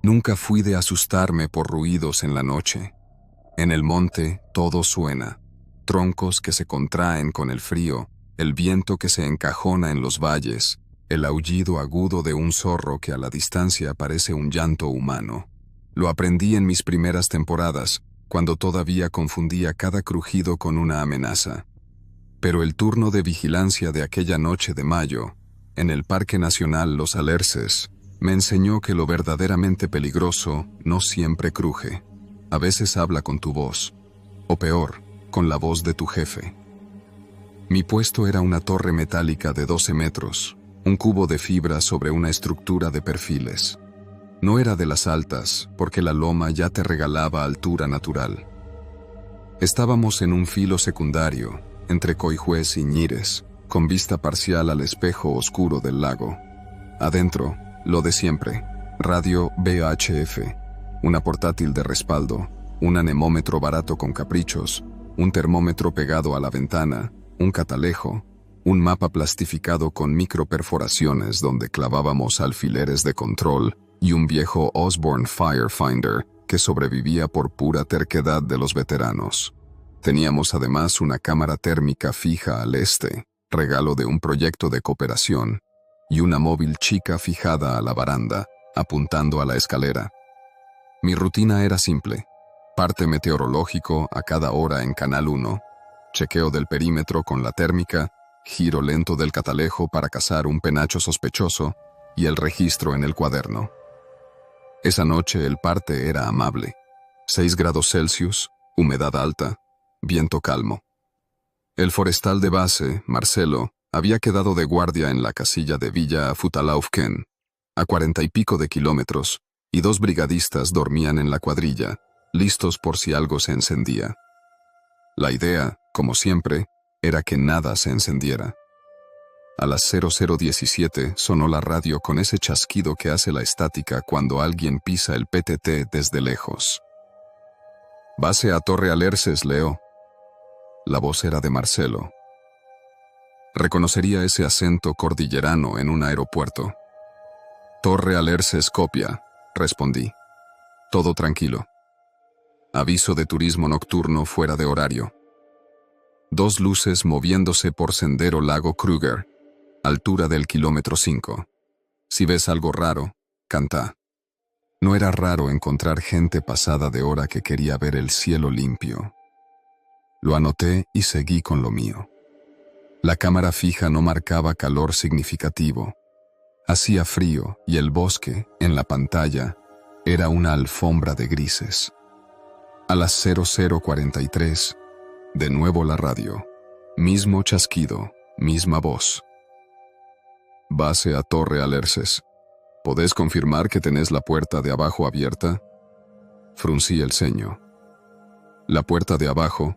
Nunca fui de asustarme por ruidos en la noche. En el monte todo suena. Troncos que se contraen con el frío, el viento que se encajona en los valles, el aullido agudo de un zorro que a la distancia parece un llanto humano. Lo aprendí en mis primeras temporadas, cuando todavía confundía cada crujido con una amenaza. Pero el turno de vigilancia de aquella noche de mayo, en el Parque Nacional Los Alerces, me enseñó que lo verdaderamente peligroso no siempre cruje. A veces habla con tu voz, o peor, con la voz de tu jefe. Mi puesto era una torre metálica de 12 metros, un cubo de fibra sobre una estructura de perfiles. No era de las altas, porque la loma ya te regalaba altura natural. Estábamos en un filo secundario, entre Coihués y Ñires, con vista parcial al espejo oscuro del lago. Adentro, lo de siempre, radio VHF, una portátil de respaldo, un anemómetro barato con caprichos, un termómetro pegado a la ventana, un catalejo, un mapa plastificado con microperforaciones donde clavábamos alfileres de control y un viejo Osborne Firefinder que sobrevivía por pura terquedad de los veteranos. Teníamos además una cámara térmica fija al este, regalo de un proyecto de cooperación, y una móvil chica fijada a la baranda, apuntando a la escalera. Mi rutina era simple: parte meteorológico a cada hora en Canal 1, chequeo del perímetro con la térmica, giro lento del catalejo para cazar un penacho sospechoso y el registro en el cuaderno. Esa noche el parte era amable. 6 grados Celsius, humedad alta, viento calmo. El forestal de base, Marcelo, había quedado de guardia en la casilla de Villa Futalaufken, a 40 y pico de kilómetros, y 2 brigadistas dormían en la cuadrilla, listos por si algo se encendía. La idea, como siempre, era que nada se encendiera. A las 00:17 sonó la radio con ese chasquido que hace la estática cuando alguien pisa el PTT desde lejos. «Base a Torre Alerces, Leo». La voz era de Marcelo. Reconocería ese acento cordillerano en un aeropuerto. «Torre Alerces, copia», respondí. «Todo tranquilo. Aviso de turismo nocturno fuera de horario. 2 luces moviéndose por sendero Lago Kruger, altura del kilómetro 5. Si ves algo raro, canta». No era raro encontrar gente pasada de hora que quería ver el cielo limpio. Lo anoté y seguí con lo mío. La cámara fija no marcaba calor significativo. Hacía frío y el bosque, en la pantalla, era una alfombra de grises. A las 00:43, de nuevo la radio. Mismo chasquido, misma voz. «Base a Torre Alerces. ¿Podés confirmar que tenés la puerta de abajo abierta?» Fruncí el ceño. La puerta de abajo,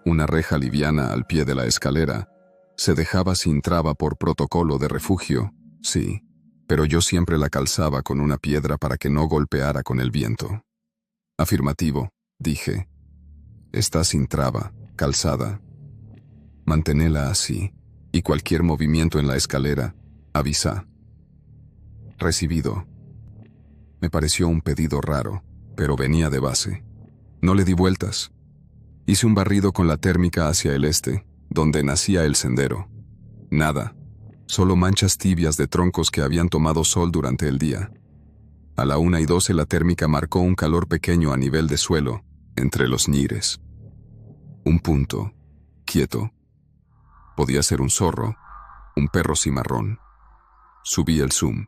una reja liviana al pie de la escalera, se dejaba sin traba por protocolo de refugio, sí, pero yo siempre la calzaba con una piedra para que no golpeara con el viento. «Afirmativo», dije. «Está sin traba, calzada. Manténela así, y cualquier movimiento en la escalera, avisa». Recibido. Me pareció un pedido raro, pero venía de base. No le di vueltas. Hice un barrido con la térmica hacia el este, donde nacía el sendero. Nada, solo manchas tibias de troncos que habían tomado sol durante el día. A la 1:12 la térmica marcó un calor pequeño a nivel de suelo, entre los ñires. Un punto, quieto. Podía ser un zorro, un perro cimarrón. Subí el zoom.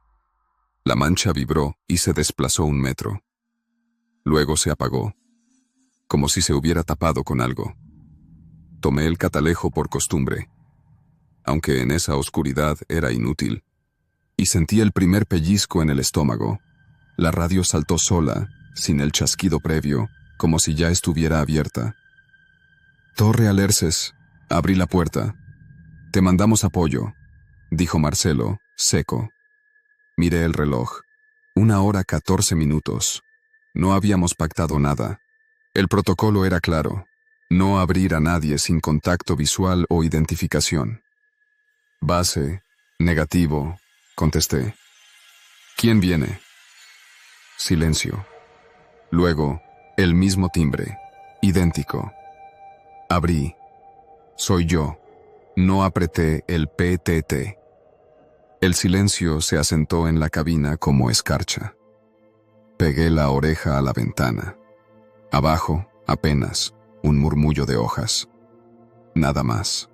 La mancha vibró y se desplazó 1 metro. Luego se apagó, como si se hubiera tapado con algo. Tomé el catalejo por costumbre, aunque en esa oscuridad era inútil, y sentí el primer pellizco en el estómago. La radio saltó sola, sin el chasquido previo, como si ya estuviera abierta. «Torre Alerces», abrí la puerta. «Te mandamos apoyo», dijo Marcelo, seco. Miré el reloj. 1:14. No habíamos pactado nada. El protocolo era claro: no abrir a nadie sin contacto visual o identificación. «Base, negativo», contesté. «¿Quién viene?» Silencio. Luego, el mismo timbre, idéntico. Abrí. Soy yo. No apreté el PTT. El silencio se asentó en la cabina como escarcha. Pegué la oreja a la ventana. Abajo, apenas, un murmullo de hojas. Nada más.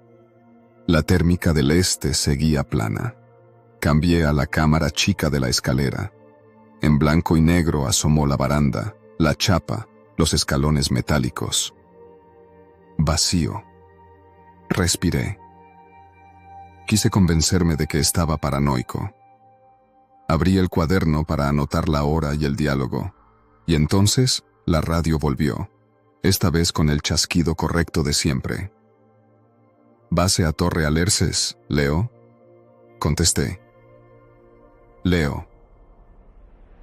La térmica del este seguía plana. Cambié a la cámara chica de la escalera. En blanco y negro asomó la baranda, la chapa, los escalones metálicos. Vacío. Respiré. Quise convencerme de que estaba paranoico. Abrí el cuaderno para anotar la hora y el diálogo, y entonces la radio volvió, esta vez con el chasquido correcto de siempre. «Base a Torre Alerces, Leo», contesté. «Leo.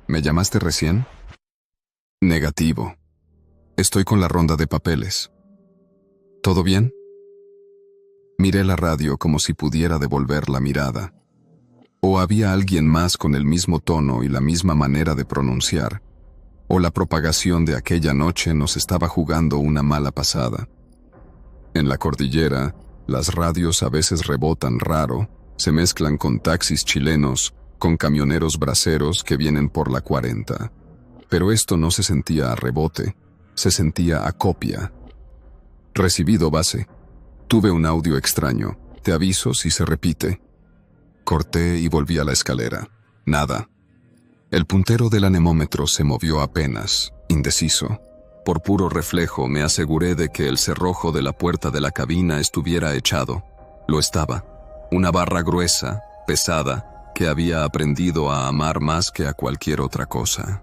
¿Me llamaste recién?» «Negativo. Estoy con la ronda de papeles. ¿Todo bien?» Miré la radio como si pudiera devolver la mirada. O había alguien más con el mismo tono y la misma manera de pronunciar, o la propagación de aquella noche nos estaba jugando una mala pasada. En la cordillera, las radios a veces rebotan raro, se mezclan con taxis chilenos, con camioneros braceros que vienen por la 40. Pero esto no se sentía a rebote, se sentía a copia. «Recibido, base. Tuve un audio extraño. Te aviso si se repite». Corté y volví a la escalera. Nada. El puntero del anemómetro se movió apenas, indeciso. Por puro reflejo me aseguré de que el cerrojo de la puerta de la cabina estuviera echado. Lo estaba. Una barra gruesa, pesada, que había aprendido a amar más que a cualquier otra cosa.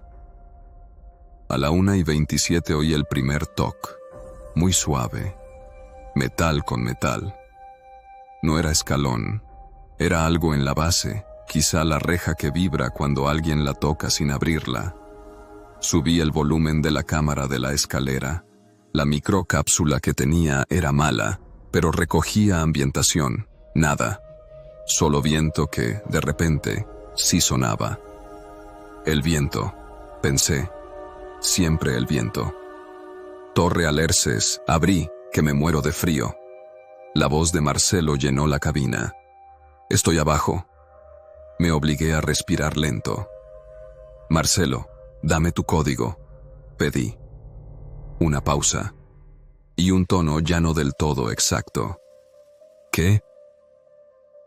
A la 1:27 oí el primer toc, muy suave. Metal con metal. No era escalón. Era algo en la base, quizá la reja que vibra cuando alguien la toca sin abrirla. Subí el volumen de la cámara de la escalera. La microcápsula que tenía era mala, pero recogía ambientación. Nada. Solo viento que, de repente, sí sonaba. El viento, pensé. Siempre el viento. Torre Alerces, abrí, que me muero de frío. La voz de Marcelo llenó la cabina. «Estoy abajo». Me obligué a respirar lento. «Marcelo, dame tu código», pedí. Una pausa. Y un tono ya no del todo exacto. «¿Qué?»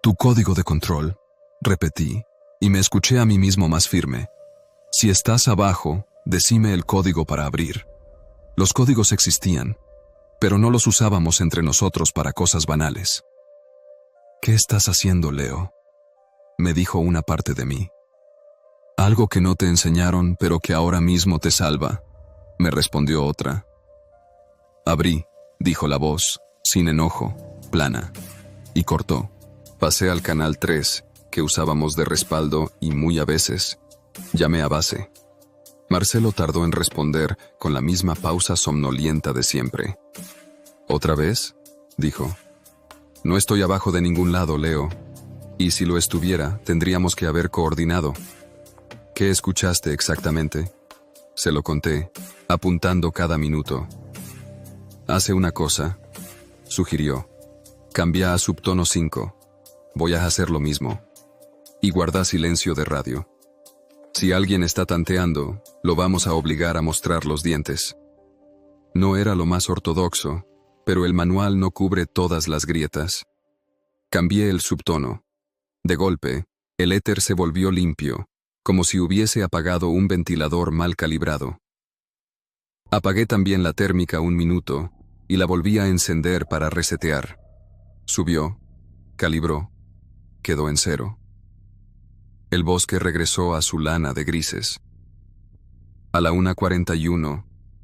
«Tu código de control», repetí, y me escuché a mí mismo más firme. «Si estás abajo, decime el código para abrir». Los códigos existían, pero no los usábamos entre nosotros para cosas banales. «¿Qué estás haciendo, Leo?», me dijo una parte de mí. «Algo que no te enseñaron, pero que ahora mismo te salva», me respondió otra. «Abrí», dijo la voz, sin enojo, plana, y cortó. Pasé al canal 3, que usábamos de respaldo y muy a veces. Llamé a base. Marcelo tardó en responder con la misma pausa somnolienta de siempre. «¿Otra vez?», dijo. «No estoy abajo de ningún lado, Leo. Y si lo estuviera, tendríamos que haber coordinado». «¿Qué escuchaste exactamente?», se lo conté, apuntando cada minuto. «Hace una cosa», sugirió. «Cambia a subtono 5. Voy a hacer lo mismo. Y guarda silencio de radio. Si alguien está tanteando, lo vamos a obligar a mostrar los dientes». No era lo más ortodoxo, pero el manual no cubre todas las grietas. Cambié el subtono. De golpe, el éter se volvió limpio, como si hubiese apagado un ventilador mal calibrado. Apagué también la térmica un minuto y la volví a encender para resetear. Subió, calibró, quedó en 0. El bosque regresó a su lana de grises. A la 1:41,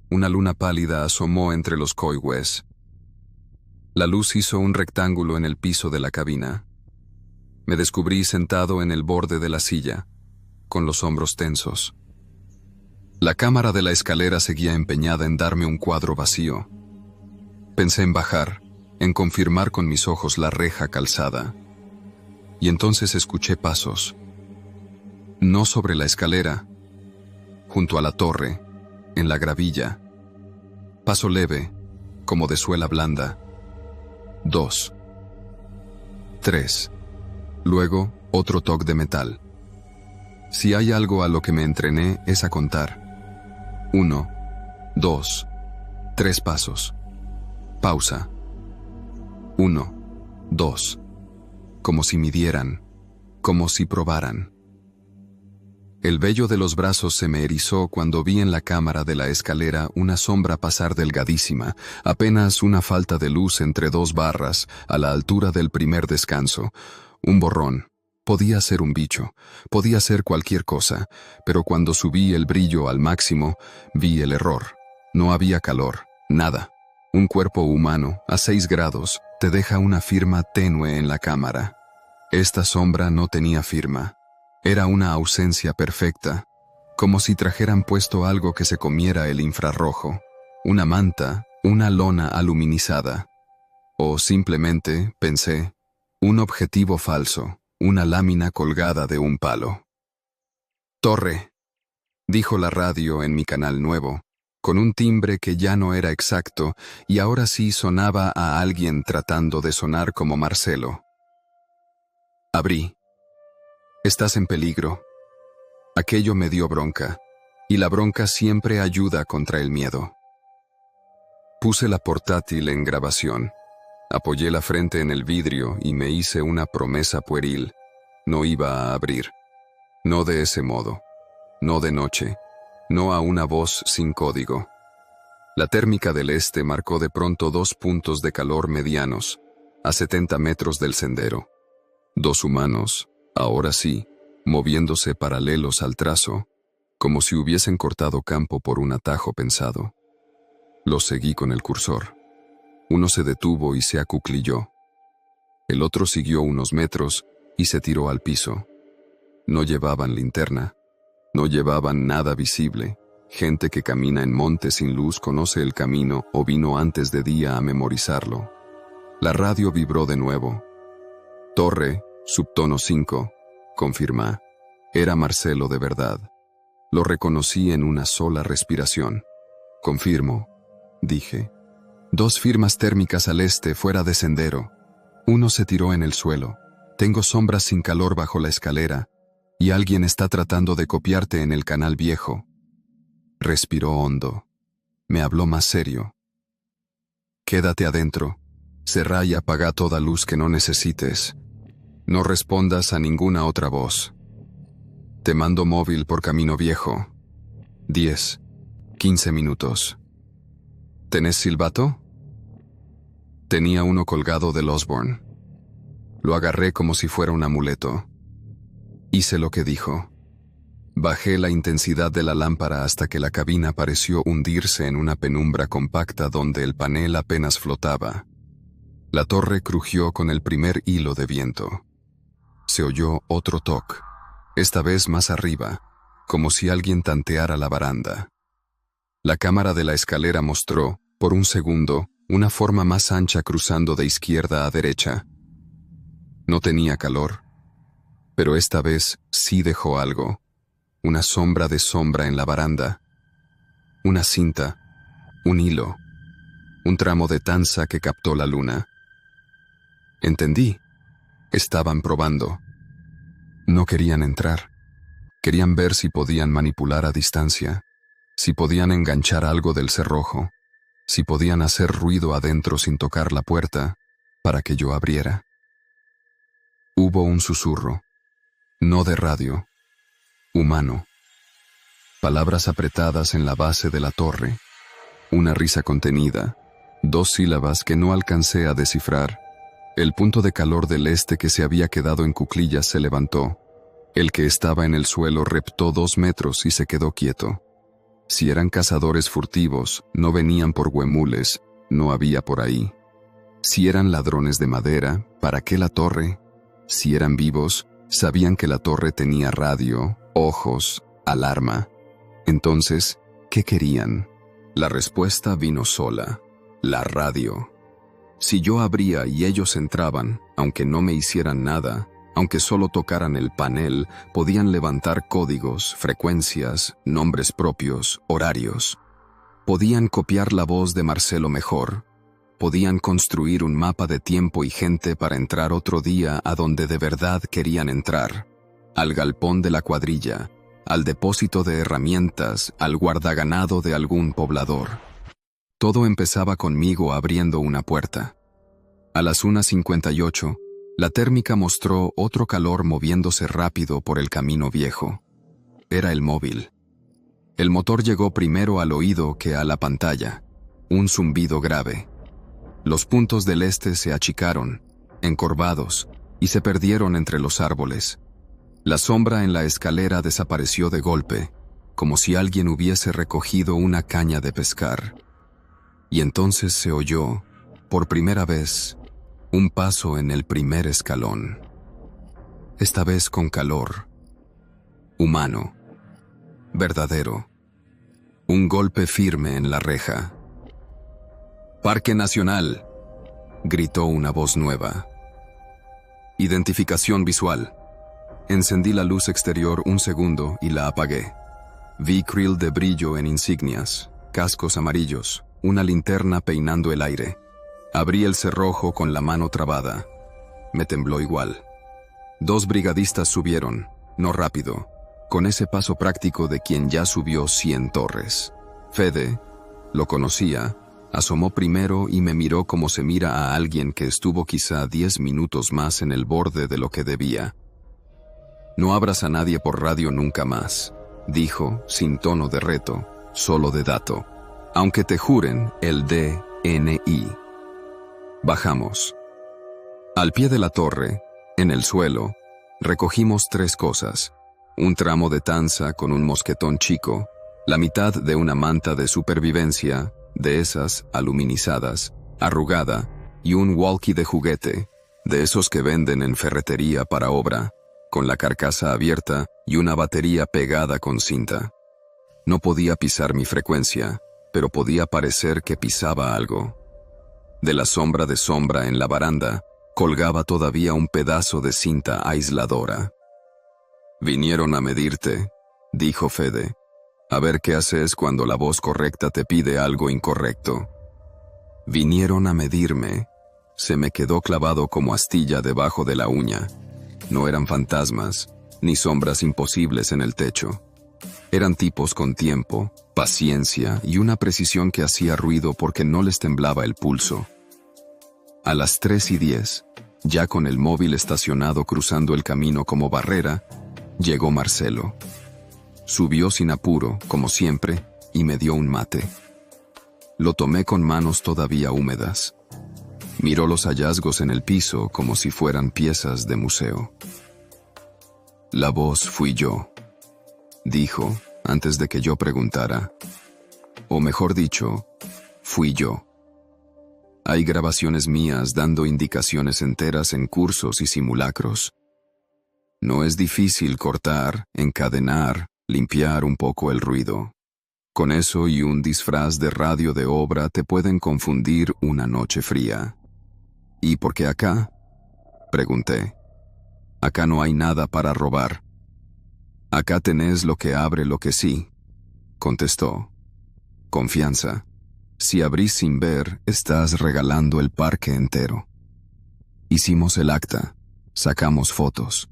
una luna pálida asomó entre los coihue. La luz hizo un rectángulo en el piso de la cabina. Me descubrí sentado en el borde de la silla, con los hombros tensos. La cámara de la escalera seguía empeñada en darme un cuadro vacío. Pensé en bajar, en confirmar con mis ojos la reja calzada. Y entonces escuché pasos. No sobre la escalera, junto a la torre, en la gravilla. Paso leve, como de suela blanda. 2. 3. Luego, otro toque de metal. Si hay algo a lo que me entrené es a contar. 1, 2, 3 pasos. Pausa. 1, 2. Como si midieran, como si probaran. El vello de los brazos se me erizó cuando vi en la cámara de la escalera una sombra pasar delgadísima, apenas una falta de luz entre dos barras, a la altura del primer descanso. Un borrón. Podía ser un bicho, podía ser cualquier cosa, pero cuando subí el brillo al máximo, vi el error. No había calor, nada. Un cuerpo humano, a 6 grados, te deja una firma tenue en la cámara. Esta sombra no tenía firma. Era una ausencia perfecta, como si trajeran puesto algo que se comiera el infrarrojo, una manta, una lona aluminizada. O simplemente, pensé, un objetivo falso, una lámina colgada de un palo. «Torre», dijo la radio en mi canal nuevo, con un timbre que ya no era exacto y ahora sí sonaba a alguien tratando de sonar como Marcelo. Abrí. «Estás en peligro». Aquello me dio bronca, y la bronca siempre ayuda contra el miedo. Puse la portátil en grabación, apoyé la frente en el vidrio y me hice una promesa pueril. No iba a abrir. No de ese modo. No de noche. No a una voz sin código. La térmica del este marcó de pronto 2 puntos de calor medianos, a 70 metros del sendero. 2 humanos, ahora sí, moviéndose paralelos al trazo, como si hubiesen cortado campo por un atajo pensado. Los seguí con el cursor. Uno se detuvo y se acuclilló. El otro siguió unos metros y se tiró al piso. No llevaban linterna, no llevaban nada visible. Gente que camina en monte sin luz conoce el camino o vino antes de día a memorizarlo. La radio vibró de nuevo. «Torre, subtono 5», confirmá. Era Marcelo de verdad. Lo reconocí en una sola respiración. «Confirmo», dije. 2 firmas térmicas al este fuera de sendero. Uno se tiró en el suelo. Tengo sombras sin calor bajo la escalera y alguien está tratando de copiarte en el canal viejo. Respiró hondo. Me habló más serio. «Quédate adentro. Cerrá y apaga toda luz que no necesites. No respondas a ninguna otra voz. Te mando móvil por camino viejo. 10, 15 minutos. ¿Tenés silbato?» Tenía uno colgado del Osborne. Lo agarré como si fuera un amuleto. Hice lo que dijo. Bajé la intensidad de la lámpara hasta que la cabina pareció hundirse en una penumbra compacta donde el panel apenas flotaba. La torre crujió con el primer hilo de viento. Se oyó otro toque, esta vez más arriba, como si alguien tanteara la baranda. La cámara de la escalera mostró, por un segundo, una forma más ancha cruzando de izquierda a derecha. No tenía calor, pero esta vez sí dejó algo, una sombra de sombra en la baranda, una cinta, un hilo, un tramo de tanza que captó la luna. Entendí. Estaban probando. No querían entrar. Querían ver si podían manipular a distancia, si podían enganchar algo del cerrojo, si podían hacer ruido adentro sin tocar la puerta, para que yo abriera. Hubo un susurro, no de radio, humano. Palabras apretadas en la base de la torre, una risa contenida, 2 sílabas que no alcancé a descifrar. El punto de calor del este que se había quedado en cuclillas se levantó. El que estaba en el suelo reptó 2 metros y se quedó quieto. Si eran cazadores furtivos, no venían por huemules, no había por ahí. Si eran ladrones de madera, ¿para qué la torre? Si eran vivos, sabían que la torre tenía radio, ojos, alarma. Entonces, ¿qué querían? La respuesta vino sola: la radio. Si yo abría y ellos entraban, aunque no me hicieran nada, Aunque solo tocaran el panel, podían levantar códigos, frecuencias, nombres propios, horarios. Podían copiar la voz de Marcelo mejor. Podían construir un mapa de tiempo y gente para entrar otro día a donde de verdad querían entrar. Al galpón de la cuadrilla, al depósito de herramientas, al guardaganado de algún poblador. Todo empezaba conmigo abriendo una puerta. A las 1:58, la térmica mostró otro calor moviéndose rápido por el camino viejo. Era el móvil. El motor llegó primero al oído que a la pantalla. Un zumbido grave. Los puntos del este se achicaron, encorvados, y se perdieron entre los árboles. La sombra en la escalera desapareció de golpe, como si alguien hubiese recogido una caña de pescar. Y entonces se oyó, por primera vez, un paso en el primer escalón. Esta vez con calor. Humano. Verdadero. Un golpe firme en la reja. «Parque Nacional», gritó una voz nueva. Identificación visual. Encendí la luz exterior un segundo y la apagué. Vi krill de brillo en insignias, cascos amarillos, una linterna peinando el aire. Abrí el cerrojo con la mano trabada. Me tembló igual. 2 brigadistas subieron, no rápido, con ese paso práctico de quien ya subió 100 torres. Fede, lo conocía, asomó primero y me miró como se mira a alguien que estuvo quizá 10 minutos más en el borde de lo que debía. «No abras a nadie por radio nunca más», dijo, sin tono de reto, solo de dato. «Aunque te juren el DNI». Bajamos. Al pie de la torre, en el suelo, recogimos 3 cosas. Un tramo de tanza con un mosquetón chico, la mitad de una manta de supervivencia, de esas aluminizadas, arrugada, y un walkie de juguete, de esos que venden en ferretería para obra, con la carcasa abierta y una batería pegada con cinta. No podía pisar mi frecuencia, pero podía parecer que pisaba algo. De la sombra de sombra en la baranda, colgaba todavía un pedazo de cinta aisladora. «Vinieron a medirte», dijo Fede. «A ver qué haces cuando la voz correcta te pide algo incorrecto». Vinieron a medirme. Se me quedó clavado como astilla debajo de la uña. No eran fantasmas, ni sombras imposibles en el techo. Eran tipos con tiempo, paciencia y una precisión que hacía ruido porque no les temblaba el pulso. A las 3:10, ya con el móvil estacionado cruzando el camino como barrera, llegó Marcelo. Subió sin apuro, como siempre, y me dio un mate. Lo tomé con manos todavía húmedas. Miró los hallazgos en el piso como si fueran piezas de museo. «La voz fui yo», dijo, antes de que yo preguntara. O mejor dicho, fui yo. Hay grabaciones mías dando indicaciones enteras en cursos y simulacros. No es difícil cortar, encadenar, limpiar un poco el ruido. Con eso y un disfraz de radio de obra te pueden confundir una noche fría. «¿Y por qué acá?», pregunté. «Acá no hay nada para robar». «Acá tenés lo que abre lo que sí», contestó. «Confianza. Si abrís sin ver, estás regalando el parque entero». Hicimos el acta. Sacamos fotos.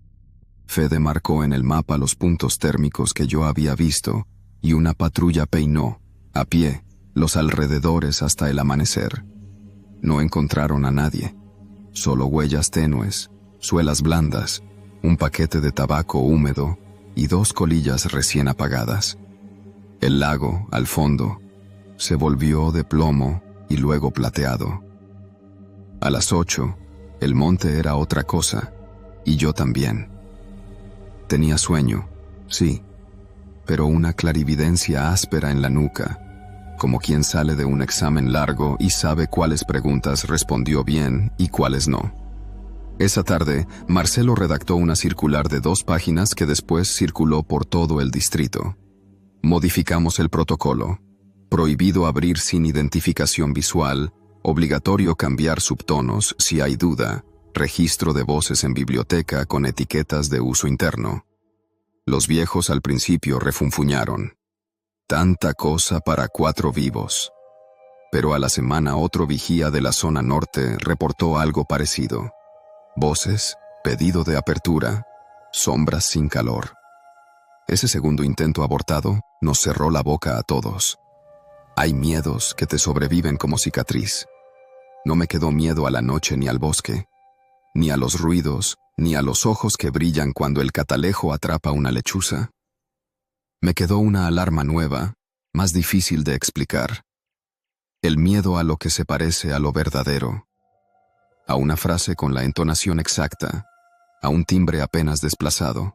Fede marcó en el mapa los puntos térmicos que yo había visto y una patrulla peinó, a pie, los alrededores hasta el amanecer. No encontraron a nadie. Solo huellas tenues, suelas blandas, un paquete de tabaco húmedo y 2 colillas recién apagadas. El lago, al fondo, se volvió de plomo y luego plateado. A las 8, el monte era otra cosa, y yo también. Tenía sueño, sí, pero una clarividencia áspera en la nuca, como quien sale de un examen largo y sabe cuáles preguntas respondió bien y cuáles no. Esa tarde, Marcelo redactó una circular de 2 páginas que después circuló por todo el distrito. Modificamos el protocolo. Prohibido abrir sin identificación visual, obligatorio cambiar subtonos si hay duda, registro de voces en biblioteca con etiquetas de uso interno. Los viejos al principio refunfuñaron. Tanta cosa para 4 vivos. Pero a la semana otro vigía de la zona norte reportó algo parecido. Voces, pedido de apertura, sombras sin calor. Ese segundo intento abortado nos cerró la boca a todos. Hay miedos que te sobreviven como cicatriz. No me quedó miedo a la noche ni al bosque, ni a los ruidos, ni a los ojos que brillan cuando el catalejo atrapa una lechuza. Me quedó una alarma nueva, más difícil de explicar. El miedo a lo que se parece a lo verdadero. A una frase con la entonación exacta, a un timbre apenas desplazado.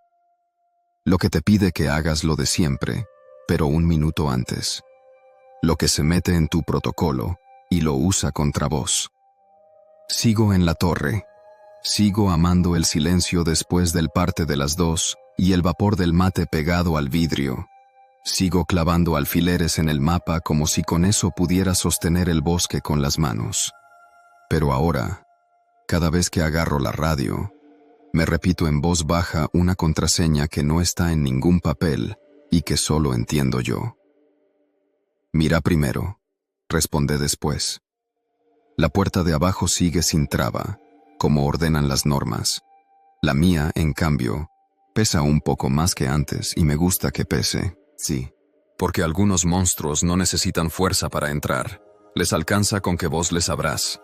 Lo que te pide que hagas lo de siempre, pero un minuto antes. Lo que se mete en tu protocolo y lo usa contra vos. Sigo en la torre. Sigo amando el silencio después del parte de las 2 y el vapor del mate pegado al vidrio. Sigo clavando alfileres en el mapa como si con eso pudiera sostener el bosque con las manos. Pero ahora, cada vez que agarro la radio, me repito en voz baja una contraseña que no está en ningún papel y que solo entiendo yo. Mira primero, responde después. La puerta de abajo sigue sin traba, como ordenan las normas. La mía, en cambio, pesa un poco más que antes y me gusta que pese, sí. Porque algunos monstruos no necesitan fuerza para entrar. Les alcanza con que vos les abrás.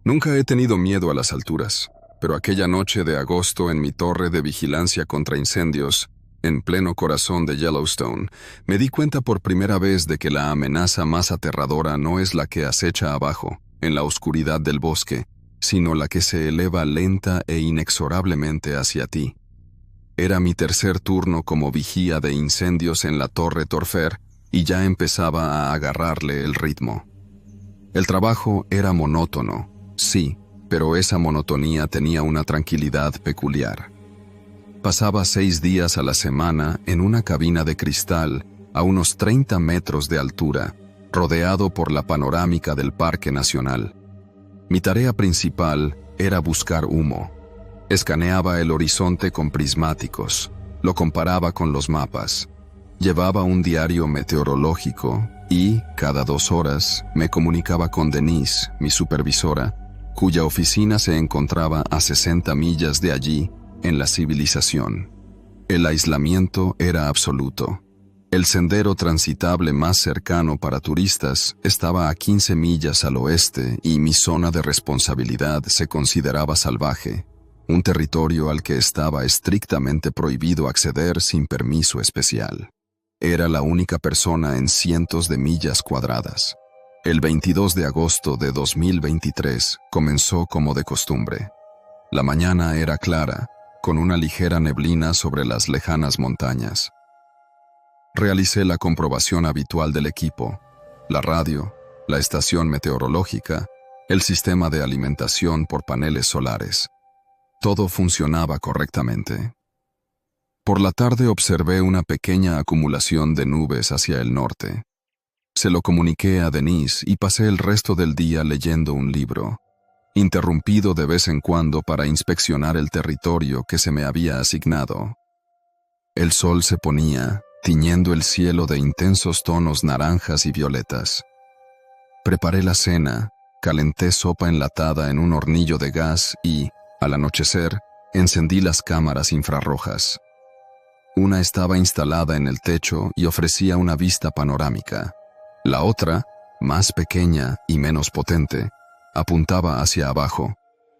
Nunca he tenido miedo a las alturas, pero aquella noche de agosto en mi torre de vigilancia contra incendios, en pleno corazón de Yellowstone, me di cuenta por primera vez de que la amenaza más aterradora no es la que acecha abajo, en la oscuridad del bosque, sino la que se eleva lenta e inexorablemente hacia ti. Era mi tercer turno como vigía de incendios en la Torre Torfer y ya empezaba a agarrarle el ritmo. El trabajo era monótono, sí, pero esa monotonía tenía una tranquilidad peculiar. Pasaba 6 días a la semana en una cabina de cristal a unos 30 metros de altura, rodeado por la panorámica del Parque Nacional. Mi tarea principal era buscar humo. Escaneaba el horizonte con prismáticos, lo comparaba con los mapas. Llevaba un diario meteorológico y, cada 2 horas, me comunicaba con Denise, mi supervisora, cuya oficina se encontraba a 60 millas de allí, en la civilización. El aislamiento era absoluto. El sendero transitable más cercano para turistas estaba a 15 millas al oeste y mi zona de responsabilidad se consideraba salvaje, un territorio al que estaba estrictamente prohibido acceder sin permiso especial. Era la única persona en cientos de millas cuadradas. El 22 de agosto de 2023 comenzó como de costumbre. La mañana era clara, con una ligera neblina sobre las lejanas montañas. Realicé la comprobación habitual del equipo, la radio, la estación meteorológica, el sistema de alimentación por paneles solares. Todo funcionaba correctamente. Por la tarde observé una pequeña acumulación de nubes hacia el norte. Se lo comuniqué a Denise y pasé el resto del día leyendo un libro, interrumpido de vez en cuando para inspeccionar el territorio que se me había asignado. El sol se ponía, tiñendo el cielo de intensos tonos naranjas y violetas. Preparé la cena, calenté sopa enlatada en un hornillo de gas y, al anochecer, encendí las cámaras infrarrojas. Una estaba instalada en el techo y ofrecía una vista panorámica. La otra, más pequeña y menos potente, apuntaba hacia abajo,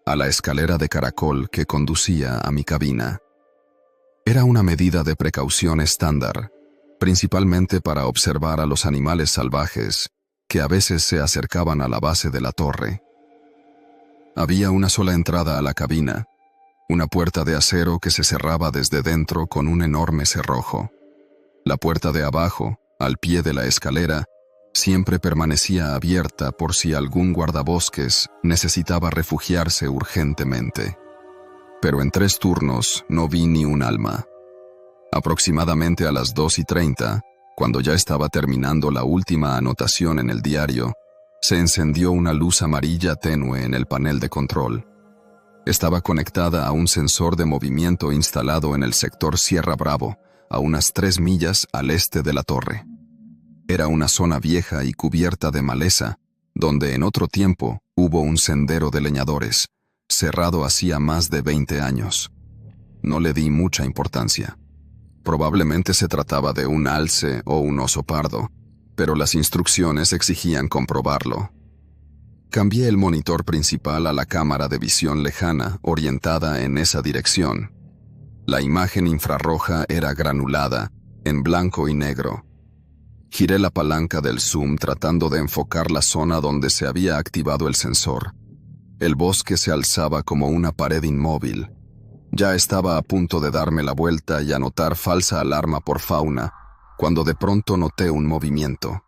a la escalera de caracol que conducía a mi cabina. Era una medida de precaución estándar, principalmente para observar a los animales salvajes que a veces se acercaban a la base de la torre. Había una sola entrada a la cabina, una puerta de acero que se cerraba desde dentro con un enorme cerrojo. La puerta de abajo, al pie de la escalera, siempre permanecía abierta por si algún guardabosques necesitaba refugiarse urgentemente. Pero en 3 turnos no vi ni un alma. Aproximadamente a las 2:30, cuando ya estaba terminando la última anotación en el diario, se encendió una luz amarilla tenue en el panel de control. Estaba conectada a un sensor de movimiento instalado en el sector Sierra Bravo, a unas 3 millas al este de la torre. Era una zona vieja y cubierta de maleza, donde en otro tiempo hubo un sendero de leñadores, cerrado hacía más de 20 años. No le di mucha importancia. Probablemente se trataba de un alce o un oso pardo, pero las instrucciones exigían comprobarlo. Cambié el monitor principal a la cámara de visión lejana orientada en esa dirección. La imagen infrarroja era granulada, en blanco y negro. Giré la palanca del zoom tratando de enfocar la zona donde se había activado el sensor. El bosque se alzaba como una pared inmóvil. Ya estaba a punto de darme la vuelta y anotar falsa alarma por fauna, cuando de pronto noté un movimiento.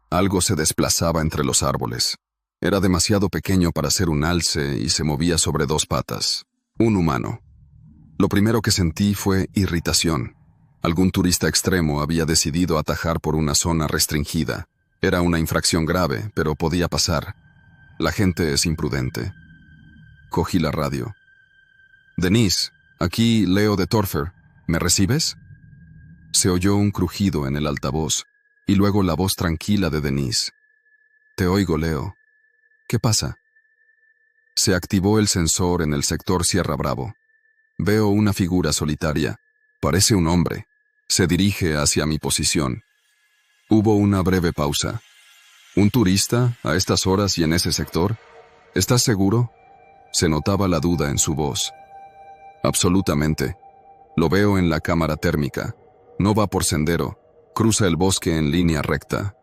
Algo se desplazaba entre los árboles. Era demasiado pequeño para ser un alce y se movía sobre 2 patas. Un humano. Lo primero que sentí fue irritación. Algún turista extremo había decidido atajar por una zona restringida. Era una infracción grave, pero podía pasar. La gente es imprudente. Cogí la radio. «Denise, aquí Leo de Torfer. ¿Me recibes?» Se oyó un crujido en el altavoz, y luego la voz tranquila de Denise. «Te oigo, Leo. ¿Qué pasa?» Se activó el sensor en el sector Sierra Bravo. Veo una figura solitaria. Parece un hombre. Se dirige hacia mi posición. Hubo una breve pausa. ¿Un turista a estas horas y en ese sector? ¿Estás seguro? Se notaba la duda en su voz. Absolutamente. Lo veo en la cámara térmica. No va por sendero. Cruza el bosque en línea recta.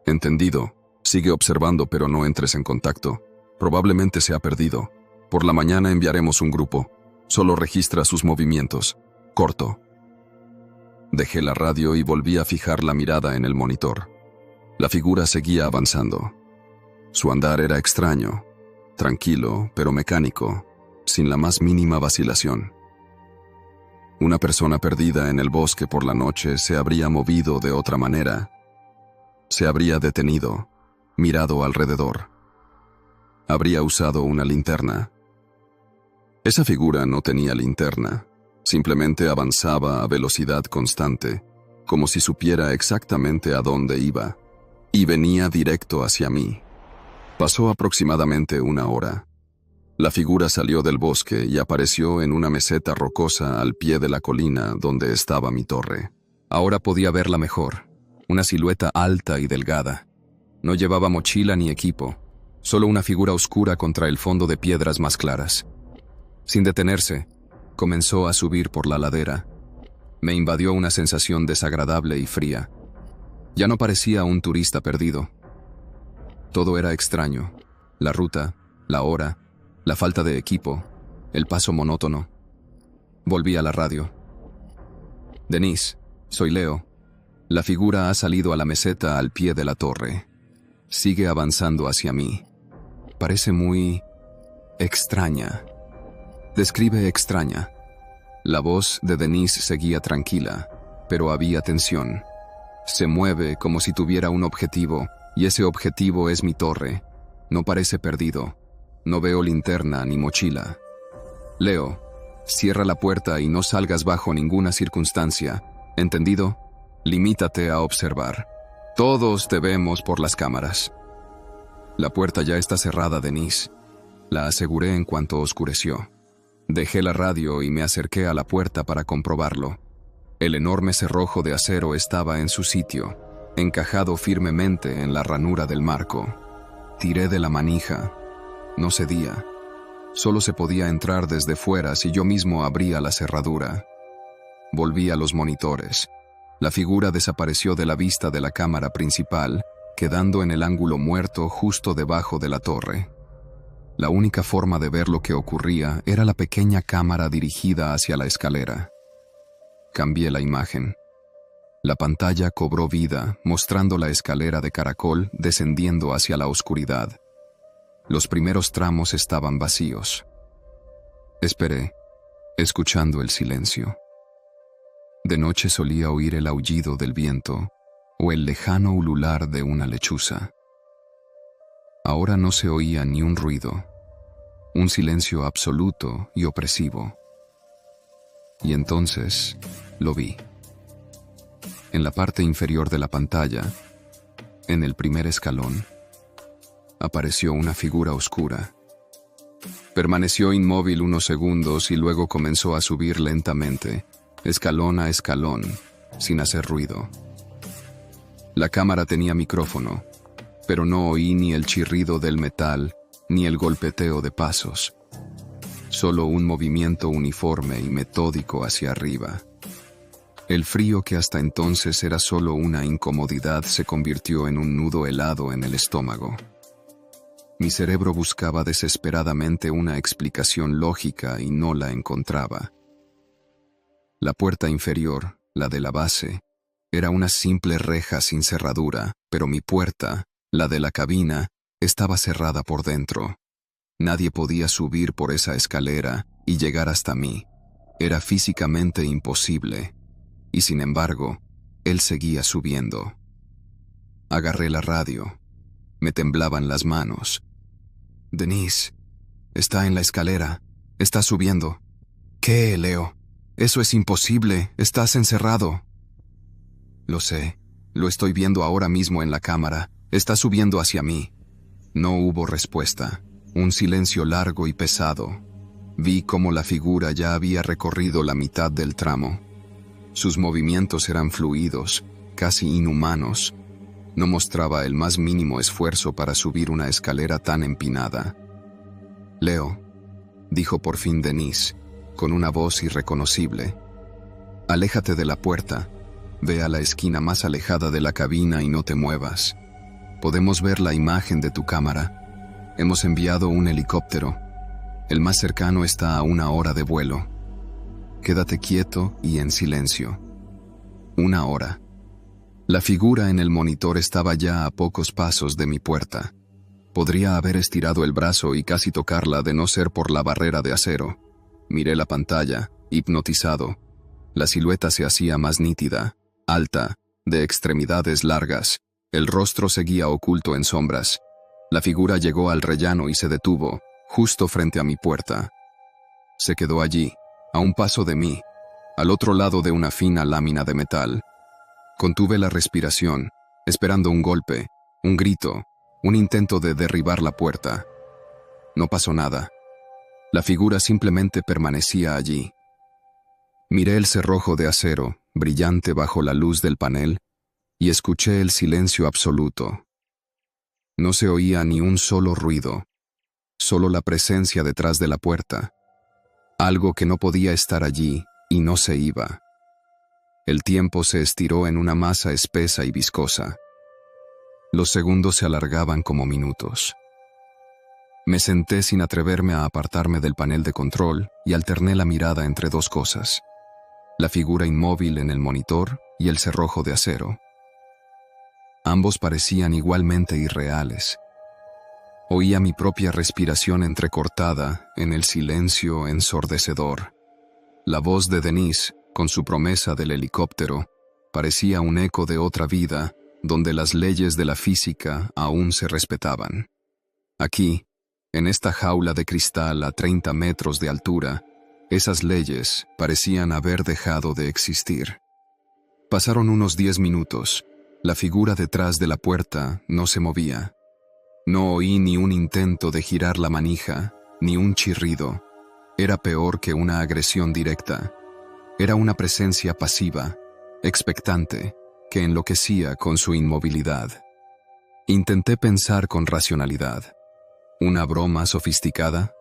Entendido. Sigue observando, pero no entres en contacto. Probablemente se ha perdido. Por la mañana enviaremos un grupo. Solo registra sus movimientos. Corto. Dejé la radio y volví a fijar la mirada en el monitor. La figura seguía avanzando. Su andar era extraño, tranquilo, pero mecánico, sin la más mínima vacilación. Una persona perdida en el bosque por la noche se habría movido de otra manera. Se habría detenido, mirado alrededor. Habría usado una linterna. Esa figura no tenía linterna, simplemente avanzaba a velocidad constante, como si supiera exactamente a dónde iba, y venía directo hacia mí. Pasó aproximadamente 1 hora. La figura salió del bosque y apareció en una meseta rocosa al pie de la colina donde estaba mi torre. Ahora podía verla mejor, una silueta alta y delgada. No llevaba mochila ni equipo, solo una figura oscura contra el fondo de piedras más claras. Sin detenerse, comenzó a subir por la ladera. Me invadió una sensación desagradable y fría. Ya no parecía un turista perdido. Todo era extraño. La ruta, la hora, la falta de equipo, el paso monótono. Volví a la radio. «Denise, soy Leo. La figura ha salido a la meseta al pie de la torre. Sigue avanzando hacia mí. Parece muy extraña». Describe extraña. La voz de Denise seguía tranquila, pero había tensión. Se mueve como si tuviera un objetivo, y ese objetivo es mi torre. No parece perdido. No veo linterna ni mochila. Leo, cierra la puerta y no salgas bajo ninguna circunstancia. ¿Entendido? Limítate a observar. Todos te vemos por las cámaras. La puerta ya está cerrada, Denise. La aseguré en cuanto oscureció. Dejé la radio y me acerqué a la puerta para comprobarlo. El enorme cerrojo de acero estaba en su sitio, encajado firmemente en la ranura del marco. Tiré de la manija. No cedía. Solo se podía entrar desde fuera si yo mismo abría la cerradura. Volví a los monitores. La figura desapareció de la vista de la cámara principal, quedando en el ángulo muerto justo debajo de la torre. La única forma de ver lo que ocurría era la pequeña cámara dirigida hacia la escalera. Cambié la imagen. La pantalla cobró vida, mostrando la escalera de caracol descendiendo hacia la oscuridad. Los primeros tramos estaban vacíos. Esperé, escuchando el silencio. De noche solía oír el aullido del viento o el lejano ulular de una lechuza. Ahora no se oía ni un ruido, un silencio absoluto y opresivo. Y entonces lo vi. En la parte inferior de la pantalla, en el primer escalón, apareció una figura oscura. Permaneció inmóvil unos segundos y luego comenzó a subir lentamente, escalón a escalón, sin hacer ruido. La cámara tenía micrófono, pero no oí ni el chirrido del metal ni el golpeteo de pasos. Solo un movimiento uniforme y metódico hacia arriba. El frío que hasta entonces era solo una incomodidad se convirtió en un nudo helado en el estómago. Mi cerebro buscaba desesperadamente una explicación lógica y no la encontraba. La puerta inferior, la de la base, era una simple reja sin cerradura, pero mi puerta, la de la cabina, estaba cerrada por dentro. Nadie podía subir por esa escalera y llegar hasta mí. Era físicamente imposible. Y sin embargo, él seguía subiendo. Agarré la radio. Me temblaban las manos. «Denise, está en la escalera. Está subiendo». «¿Qué, Leo? Eso es imposible. Estás encerrado». «Lo sé. Lo estoy viendo ahora mismo en la cámara. Está subiendo hacia mí». No hubo respuesta. Un silencio largo y pesado. Vi cómo la figura ya había recorrido la mitad del tramo. Sus movimientos eran fluidos, casi inhumanos. No mostraba el más mínimo esfuerzo para subir una escalera tan empinada. «Leo», dijo por fin Denise, con una voz irreconocible. «Aléjate de la puerta. Ve a la esquina más alejada de la cabina y no te muevas. Podemos ver la imagen de tu cámara. Hemos enviado un helicóptero. El más cercano está a 1 hora de vuelo. Quédate quieto y en silencio». 1 hora. La figura en el monitor estaba ya a pocos pasos de mi puerta. Podría haber estirado el brazo y casi tocarla de no ser por la barrera de acero. Miré la pantalla, hipnotizado. La silueta se hacía más nítida, alta, de extremidades largas. El rostro seguía oculto en sombras. La figura llegó al rellano y se detuvo, justo frente a mi puerta. Se quedó allí, a un paso de mí, al otro lado de una fina lámina de metal. Contuve la respiración, esperando un golpe, un grito, un intento de derribar la puerta. No pasó nada. La figura simplemente permanecía allí. Miré el cerrojo de acero, brillante bajo la luz del panel, y escuché el silencio absoluto. No se oía ni un solo ruido, solo la presencia detrás de la puerta. Algo que no podía estar allí y no se iba. El tiempo se estiró en una masa espesa y viscosa. Los segundos se alargaban como minutos. Me senté sin atreverme a apartarme del panel de control y alterné la mirada entre dos cosas: la figura inmóvil en el monitor y el cerrojo de acero. Ambos parecían igualmente irreales. Oía mi propia respiración entrecortada en el silencio ensordecedor. La voz de Denise, con su promesa del helicóptero, parecía un eco de otra vida donde las leyes de la física aún se respetaban. Aquí, en esta jaula de cristal a 30 metros de altura, esas leyes parecían haber dejado de existir. Pasaron unos 10 minutos. La figura detrás de la puerta no se movía. No oí ni un intento de girar la manija, ni un chirrido. Era peor que una agresión directa. Era una presencia pasiva, expectante, que enloquecía con su inmovilidad. Intenté pensar con racionalidad. ¿Una broma sofisticada?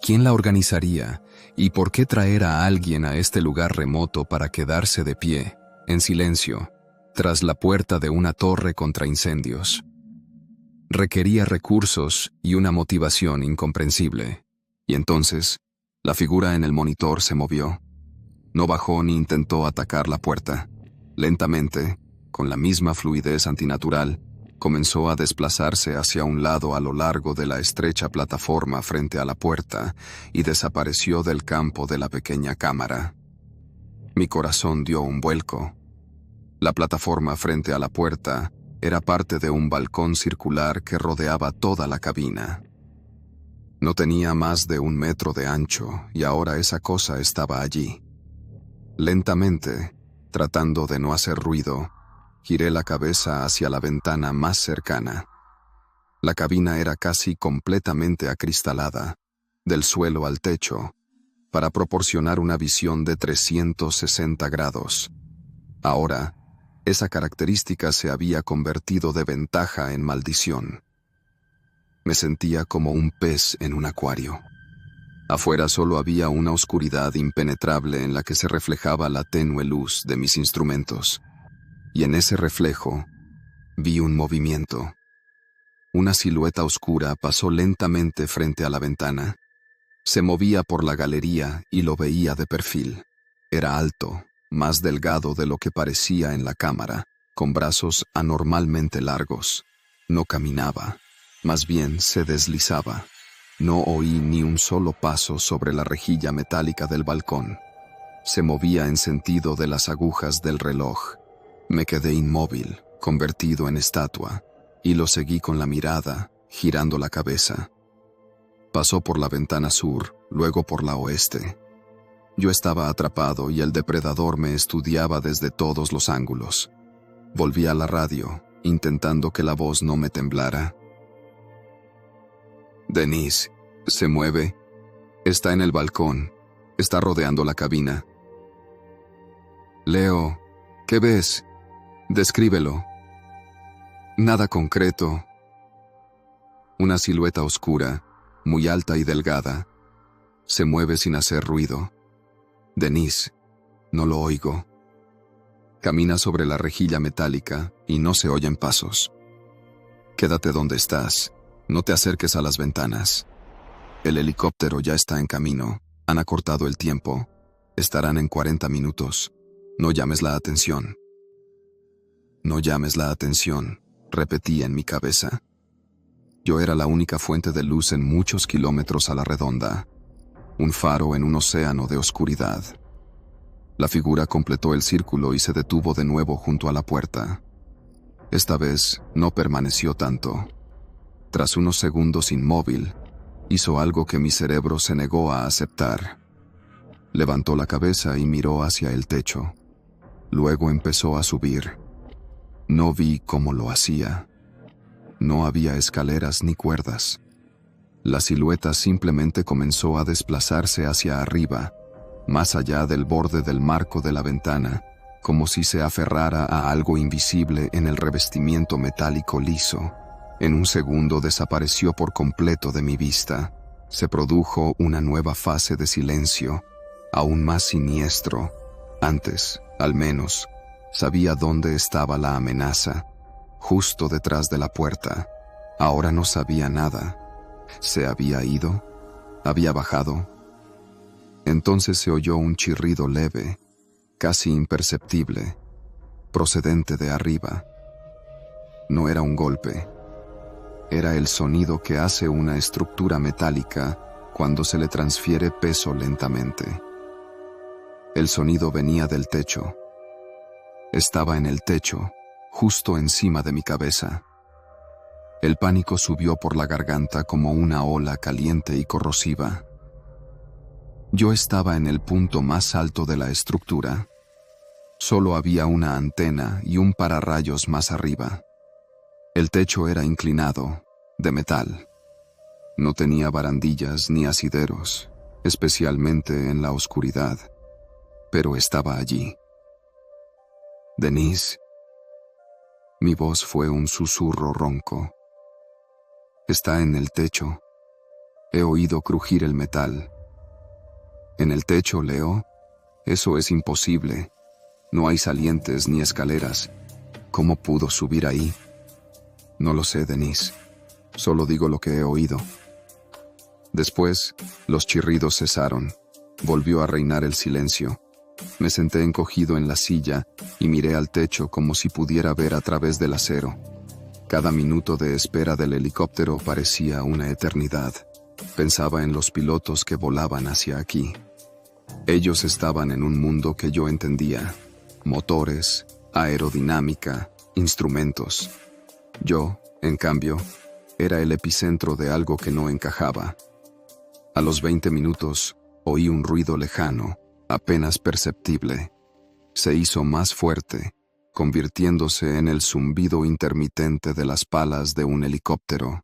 ¿Quién la organizaría y por qué traer a alguien a este lugar remoto para quedarse de pie, en silencio, tras la puerta de una torre contra incendios? Requería recursos y una motivación incomprensible. Y entonces, la figura en el monitor se movió. No bajó ni intentó atacar la puerta. Lentamente, con la misma fluidez antinatural, comenzó a desplazarse hacia un lado a lo largo de la estrecha plataforma frente a la puerta y desapareció del campo de la pequeña cámara. Mi corazón dio un vuelco. La plataforma frente a la puerta era parte de un balcón circular que rodeaba toda la cabina. No tenía más de 1 metro de ancho y ahora esa cosa estaba allí. Lentamente, tratando de no hacer ruido, giré la cabeza hacia la ventana más cercana. La cabina era casi completamente acristalada, del suelo al techo, para proporcionar una visión de 360 grados. Ahora, esa característica se había convertido de ventaja en maldición. Me sentía como un pez en un acuario. Afuera solo había una oscuridad impenetrable en la que se reflejaba la tenue luz de mis instrumentos. Y en ese reflejo, vi un movimiento. Una silueta oscura pasó lentamente frente a la ventana. Se movía por la galería y lo veía de perfil. Era alto, más delgado de lo que parecía en la cámara, con brazos anormalmente largos. No caminaba, más bien se deslizaba. No oí ni un solo paso sobre la rejilla metálica del balcón. Se movía en sentido de las agujas del reloj. Me quedé inmóvil, convertido en estatua, y lo seguí con la mirada, girando la cabeza. Pasó por la ventana sur, luego por la oeste. Yo estaba atrapado y el depredador me estudiaba desde todos los ángulos. Volví a la radio, intentando que la voz no me temblara. Denise, se mueve. Está en el balcón. Está rodeando la cabina. Leo, ¿qué ves? Descríbelo. Nada concreto. Una silueta oscura, muy alta y delgada. Se mueve sin hacer ruido. Denise, no lo oigo. Camina sobre la rejilla metálica y no se oyen pasos. Quédate donde estás. No te acerques a las ventanas. El helicóptero ya está en camino. Han acortado el tiempo. Estarán en 40 minutos. No llames la atención. No llames la atención, repetí en mi cabeza. Yo era la única fuente de luz en muchos kilómetros a la redonda. Un faro en un océano de oscuridad. La figura completó el círculo y se detuvo de nuevo junto a la puerta. Esta vez no permaneció tanto. Tras unos segundos inmóvil, hizo algo que mi cerebro se negó a aceptar. Levantó la cabeza y miró hacia el techo. Luego empezó a subir. No vi cómo lo hacía. No había escaleras ni cuerdas. La silueta simplemente comenzó a desplazarse hacia arriba, más allá del borde del marco de la ventana, como si se aferrara a algo invisible en el revestimiento metálico liso. En un segundo desapareció por completo de mi vista. Se produjo una nueva fase de silencio, aún más siniestro. Antes, al menos, sabía dónde estaba la amenaza, justo detrás de la puerta. Ahora no sabía nada. ¿Se había ido? ¿Había bajado? Entonces se oyó un chirrido leve, casi imperceptible, procedente de arriba. No era un golpe. Era el sonido que hace una estructura metálica cuando se le transfiere peso lentamente. El sonido venía del techo. Estaba en el techo, justo encima de mi cabeza. El pánico subió por la garganta como una ola caliente y corrosiva. Yo estaba en el punto más alto de la estructura. Solo había una antena y un pararrayos más arriba. El techo era inclinado, de metal. No tenía barandillas ni asideros, especialmente en la oscuridad, pero estaba allí. Denise. Mi voz fue un susurro ronco. Está en el techo. He oído crujir el metal. ¿En el techo, Leo? Eso es imposible. No hay salientes ni escaleras. ¿Cómo pudo subir ahí? No lo sé, Denise. Solo digo lo que he oído. Después, los chirridos cesaron. Volvió a reinar el silencio. Me senté encogido en la silla y miré al techo como si pudiera ver a través del acero. Cada minuto de espera del helicóptero parecía una eternidad. Pensaba en los pilotos que volaban hacia aquí. Ellos estaban en un mundo que yo entendía: motores, aerodinámica, instrumentos. Yo, en cambio, era el epicentro de algo que no encajaba. A los 20 minutos, oí un ruido lejano, apenas perceptible. Se hizo más fuerte, convirtiéndose en el zumbido intermitente de las palas de un helicóptero.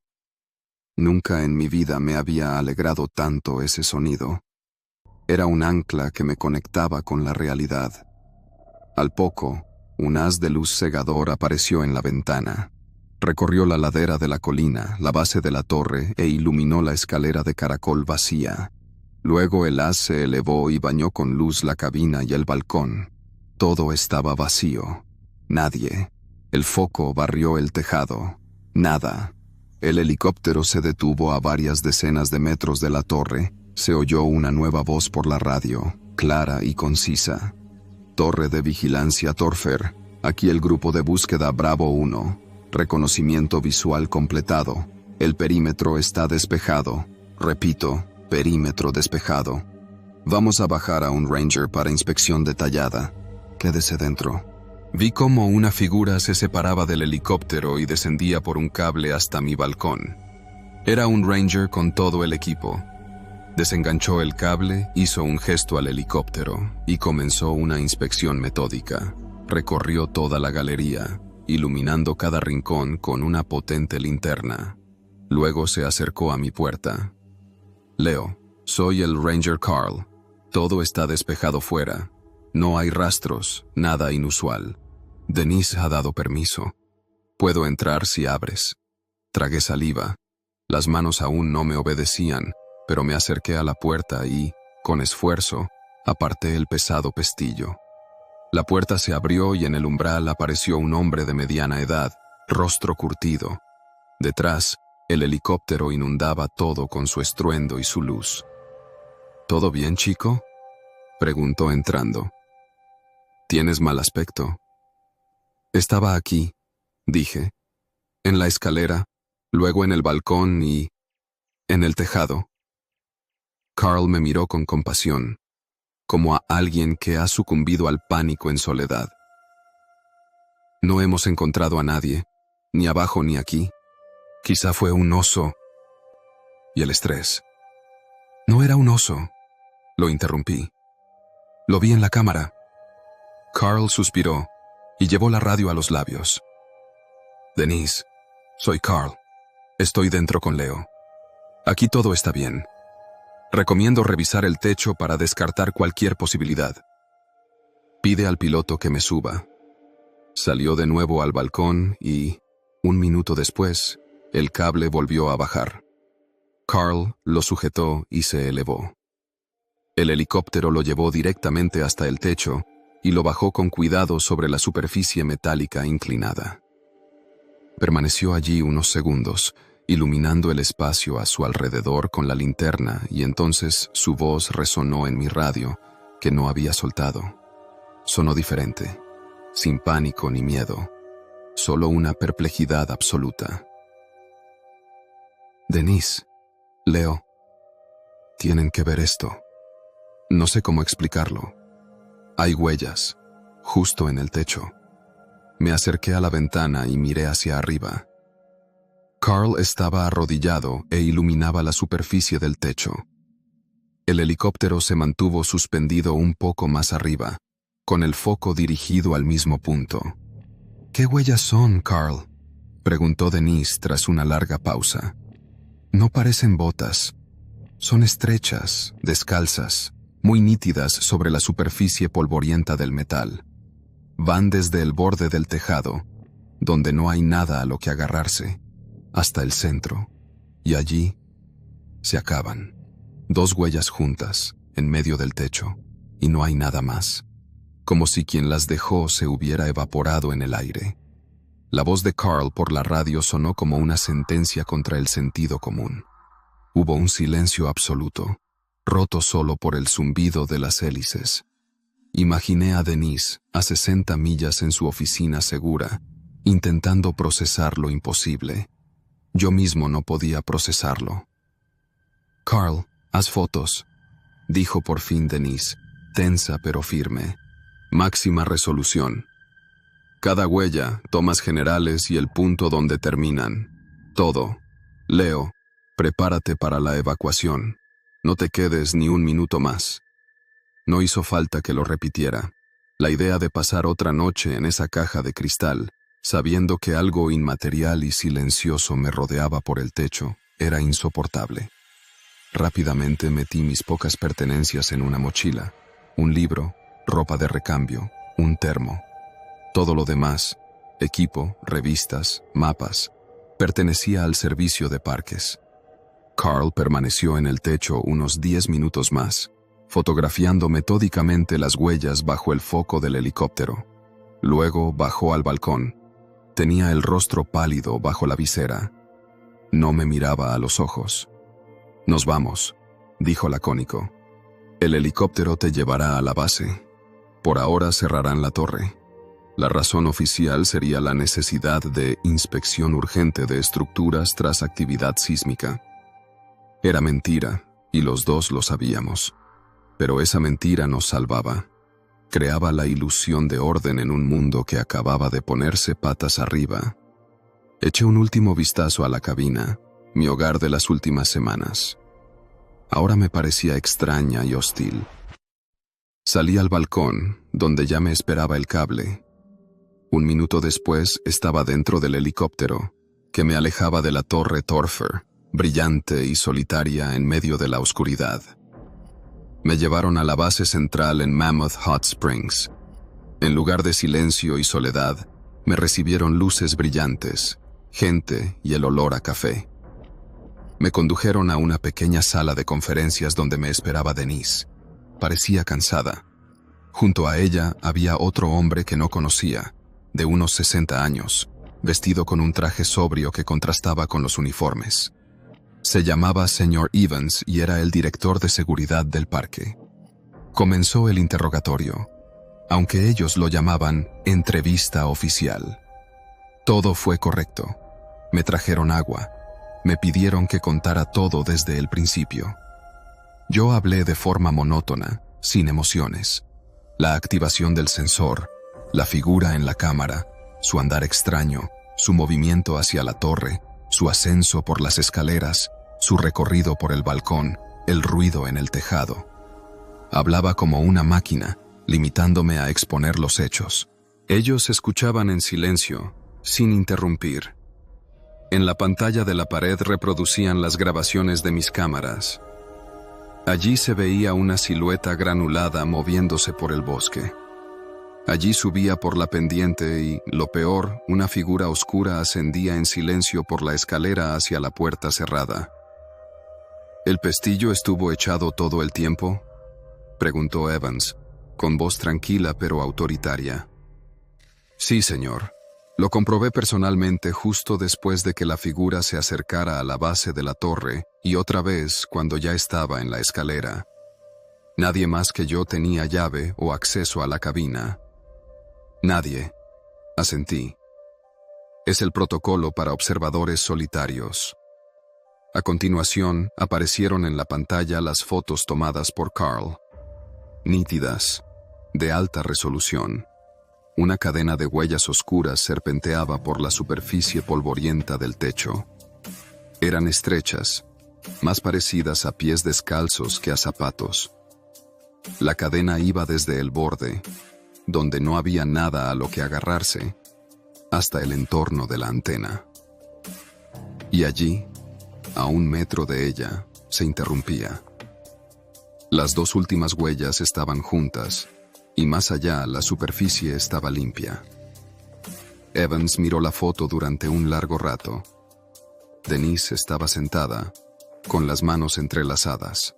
Nunca en mi vida me había alegrado tanto ese sonido. Era un ancla que me conectaba con la realidad. Al poco, un haz de luz cegador apareció en la ventana. Recorrió la ladera de la colina, la base de la torre, e iluminó la escalera de caracol vacía. Luego el haz se elevó y bañó con luz la cabina y el balcón. Todo estaba vacío. Nadie. El foco barrió el tejado. Nada. El helicóptero se detuvo a varias decenas de metros de la torre. Se oyó una nueva voz por la radio, clara y concisa. Torre de vigilancia Torfer. Aquí el grupo de búsqueda Bravo 1. Reconocimiento visual completado. El perímetro está despejado. Repito, perímetro despejado. Vamos a bajar a un Ranger para inspección detallada. Quédese dentro. Vi cómo una figura se separaba del helicóptero y descendía por un cable hasta mi balcón. Era un Ranger con todo el equipo. Desenganchó el cable, hizo un gesto al helicóptero y comenzó una inspección metódica. Recorrió toda la galería, iluminando cada rincón con una potente linterna. Luego se acercó a mi puerta. Leo, soy el Ranger Carl. Todo está despejado fuera. No hay rastros, nada inusual. Denise ha dado permiso. Puedo entrar si abres. Tragué saliva. Las manos aún no me obedecían, pero me acerqué a la puerta y, con esfuerzo, aparté el pesado pestillo. La puerta se abrió y en el umbral apareció un hombre de mediana edad, rostro curtido. Detrás, el helicóptero inundaba todo con su estruendo y su luz. ¿Todo bien, chico?, preguntó entrando. Tienes mal aspecto. Estaba aquí, dije, en la escalera, luego en el balcón y en el tejado. Carl me miró con compasión, como a alguien que ha sucumbido al pánico en soledad. No hemos encontrado a nadie, ni abajo ni aquí. Quizá fue un oso. Y el estrés. No era un oso. Lo interrumpí. Lo vi en la cámara. Carl suspiró y llevó la radio a los labios. Denise, soy Carl. Estoy dentro con Leo. Aquí todo está bien. Recomiendo revisar el techo para descartar cualquier posibilidad. Pide al piloto que me suba. Salió de nuevo al balcón y, un minuto después, el cable volvió a bajar. Carl lo sujetó y se elevó. El helicóptero lo llevó directamente hasta el techo y lo bajó con cuidado sobre la superficie metálica inclinada. Permaneció allí unos segundos, iluminando el espacio a su alrededor con la linterna, y entonces su voz resonó en mi radio, que no había soltado. Sonó diferente, sin pánico ni miedo, solo una perplejidad absoluta. Denise, Leo, tienen que ver esto. No sé cómo explicarlo. Hay huellas, justo en el techo. Me acerqué a la ventana y miré hacia arriba. Carl estaba arrodillado e iluminaba la superficie del techo. El helicóptero se mantuvo suspendido un poco más arriba, con el foco dirigido al mismo punto. ¿Qué huellas son, Carl?, preguntó Denise tras una larga pausa. No parecen botas. Son estrechas, descalzas, muy nítidas sobre la superficie polvorienta del metal. Van desde el borde del tejado, donde no hay nada a lo que agarrarse, hasta el centro, y allí se acaban. 2 huellas juntas, en medio del techo, y no hay nada más, como si quien las dejó se hubiera evaporado en el aire. La voz de Carl por la radio sonó como una sentencia contra el sentido común. Hubo un silencio absoluto, roto solo por el zumbido de las hélices. Imaginé a Denise a 60 millas en su oficina segura, intentando procesar lo imposible. Yo mismo no podía procesarlo. Carl, haz fotos, dijo por fin Denise, intensa pero firme. Máxima resolución. Cada huella, tomas generales y el punto donde terminan. Todo. Leo, prepárate para la evacuación. No te quedes ni un minuto más. No hizo falta que lo repitiera. La idea de pasar otra noche en esa caja de cristal, sabiendo que algo inmaterial y silencioso me rodeaba por el techo, era insoportable. Rápidamente metí mis pocas pertenencias en una mochila, un libro, ropa de recambio, un termo. Todo lo demás, equipo, revistas, mapas, pertenecía al servicio de parques. Carl permaneció en el techo unos 10 minutos más, fotografiando metódicamente las huellas bajo el foco del helicóptero. Luego bajó al balcón. Tenía el rostro pálido bajo la visera. No me miraba a los ojos. «Nos vamos», dijo lacónico. «El helicóptero te llevará a la base. Por ahora cerrarán la torre. La razón oficial sería la necesidad de inspección urgente de estructuras tras actividad sísmica». Era mentira, y los dos lo sabíamos. Pero esa mentira nos salvaba. Creaba la ilusión de orden en un mundo que acababa de ponerse patas arriba. Eché un último vistazo a la cabina, mi hogar de las últimas semanas. Ahora me parecía extraña y hostil. Salí al balcón, donde ya me esperaba el cable. Un minuto después estaba dentro del helicóptero, que me alejaba de la torre Torfer, brillante y solitaria en medio de la oscuridad. Me llevaron a la base central en Mammoth Hot Springs. En lugar de silencio y soledad, me recibieron luces brillantes, gente y el olor a café. Me condujeron a una pequeña sala de conferencias donde me esperaba Denise. Parecía cansada. Junto a ella había otro hombre que no conocía, de unos 60 años, vestido con un traje sobrio que contrastaba con los uniformes. Se llamaba Sr. Evans y era el director de seguridad del parque. Comenzó el interrogatorio, aunque ellos lo llamaban entrevista oficial. Todo fue correcto. Me trajeron agua. Me pidieron que contara todo desde el principio. Yo hablé de forma monótona, sin emociones. La activación del sensor, la figura en la cámara, su andar extraño, su movimiento hacia la torre, su ascenso por las escaleras, su recorrido por el balcón, el ruido en el tejado. Hablaba como una máquina, limitándome a exponer los hechos. Ellos escuchaban en silencio, sin interrumpir. En la pantalla de la pared reproducían las grabaciones de mis cámaras. Allí se veía una silueta granulada moviéndose por el bosque. Allí subía por la pendiente y, lo peor, una figura oscura ascendía en silencio por la escalera hacia la puerta cerrada. ¿El pestillo estuvo echado todo el tiempo?, preguntó Evans, con voz tranquila pero autoritaria. Sí, señor. Lo comprobé personalmente justo después de que la figura se acercara a la base de la torre y otra vez cuando ya estaba en la escalera. Nadie más que yo tenía llave o acceso a la cabina. Nadie, asentí. Es el protocolo para observadores solitarios. A continuación, aparecieron en la pantalla las fotos tomadas por Carl. Nítidas, de alta resolución. Una cadena de huellas oscuras serpenteaba por la superficie polvorienta del techo. Eran estrechas, más parecidas a pies descalzos que a zapatos. La cadena iba desde el borde, donde no había nada a lo que agarrarse, hasta el entorno de la antena. Y allí, a 1 metro de ella, se interrumpía. Las dos últimas huellas estaban juntas, y más allá la superficie estaba limpia. Evans miró la foto durante un largo rato. Denise estaba sentada, con las manos entrelazadas.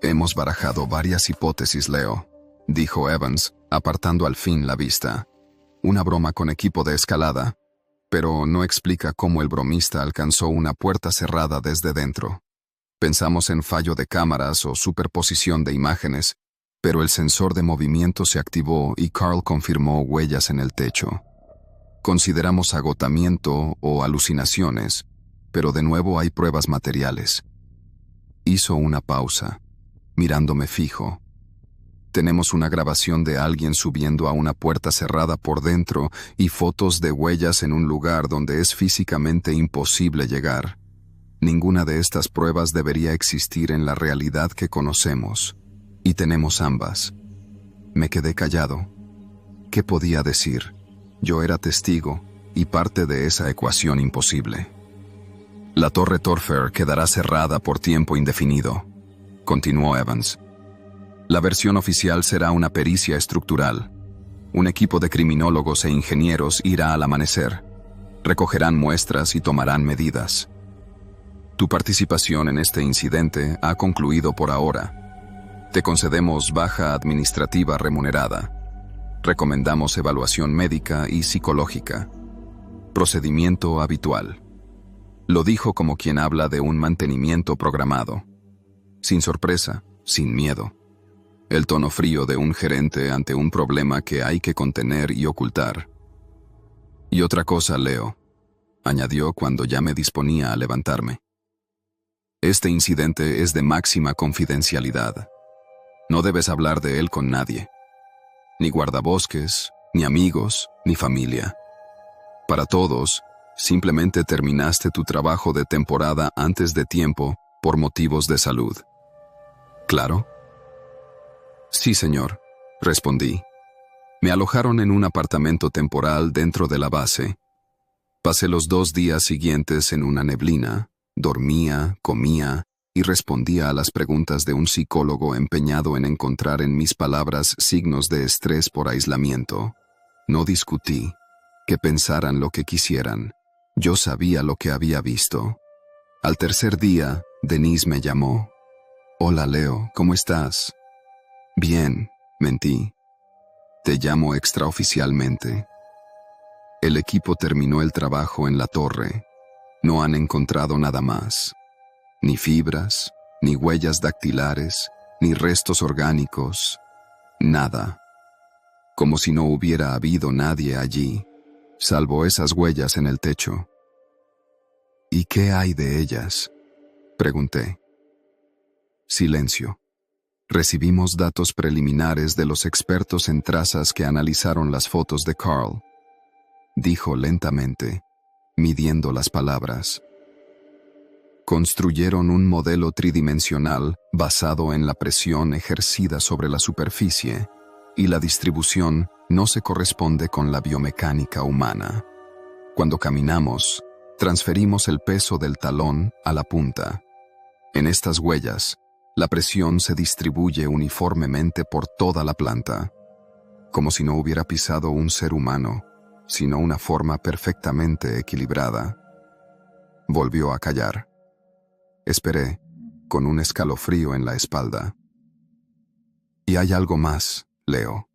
Hemos barajado varias hipótesis, Leo, dijo Evans, apartando al fin la vista. Una broma con equipo de escalada, pero no explica cómo el bromista alcanzó una puerta cerrada desde dentro. Pensamos en fallo de cámaras o superposición de imágenes, pero el sensor de movimiento se activó y Carl confirmó huellas en el techo. Consideramos agotamiento o alucinaciones, pero de nuevo hay pruebas materiales. Hizo una pausa, mirándome fijo, Tenemos una grabación de alguien subiendo a una puerta cerrada por dentro y fotos de huellas en un lugar donde es físicamente imposible llegar. Ninguna de estas pruebas debería existir en la realidad que conocemos, y tenemos ambas. Me quedé callado. ¿Qué podía decir? Yo era testigo y parte de esa ecuación imposible. La Torre Torfair quedará cerrada por tiempo indefinido, continuó Evans. La versión oficial será una pericia estructural. Un equipo de criminólogos e ingenieros irá al amanecer. Recogerán muestras y tomarán medidas. Tu participación en este incidente ha concluido por ahora. Te concedemos baja administrativa remunerada. Recomendamos evaluación médica y psicológica. Procedimiento habitual. Lo dijo como quien habla de un mantenimiento programado. Sin sorpresa, sin miedo. El tono frío de un gerente ante un problema que hay que contener y ocultar. Y otra cosa, Leo, añadió cuando ya me disponía a levantarme. Este incidente es de máxima confidencialidad. No debes hablar de él con nadie. Ni guardabosques, ni amigos, ni familia. Para todos, simplemente terminaste tu trabajo de temporada antes de tiempo por motivos de salud. ¿Claro? Sí, señor, respondí. Me alojaron en un apartamento temporal dentro de la base. Pasé los 2 días siguientes en una neblina. Dormía, comía y respondía a las preguntas de un psicólogo empeñado en encontrar en mis palabras signos de estrés por aislamiento. No discutí. Que pensaran lo que quisieran. Yo sabía lo que había visto. Al tercer día, Denise me llamó. Hola, Leo, ¿cómo estás? Bien, mentí. Te llamo extraoficialmente. El equipo terminó el trabajo en la torre. No han encontrado nada más. Ni fibras, ni huellas dactilares, ni restos orgánicos. Nada. Como si no hubiera habido nadie allí, salvo esas huellas en el techo. ¿Y qué hay de ellas?, pregunté. Silencio. Recibimos datos preliminares de los expertos en trazas que analizaron las fotos de Carl. Dijo lentamente, midiendo las palabras. Construyeron un modelo tridimensional basado en la presión ejercida sobre la superficie, y la distribución no se corresponde con la biomecánica humana. Cuando caminamos, transferimos el peso del talón a la punta. En estas huellas, la presión se distribuye uniformemente por toda la planta, como si no hubiera pisado un ser humano, sino una forma perfectamente equilibrada. Volvió a callar. Esperé, con un escalofrío en la espalda. Y hay algo más, Leo.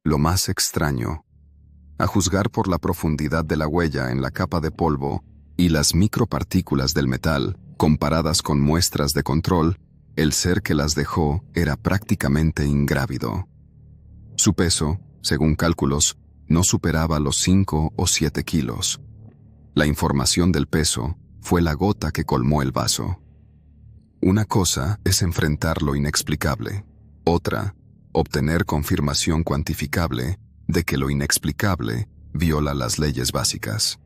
Lo más extraño, a juzgar por la profundidad de la huella en la capa de polvo y las micropartículas del metal, comparadas con muestras de control, el ser que las dejó era prácticamente ingrávido. Su peso, según cálculos, no superaba los 5 o 7 kilos. La información del peso fue la gota que colmó el vaso. Una cosa es enfrentar lo inexplicable. Otra, obtener confirmación cuantificable de que lo inexplicable viola las leyes básicas.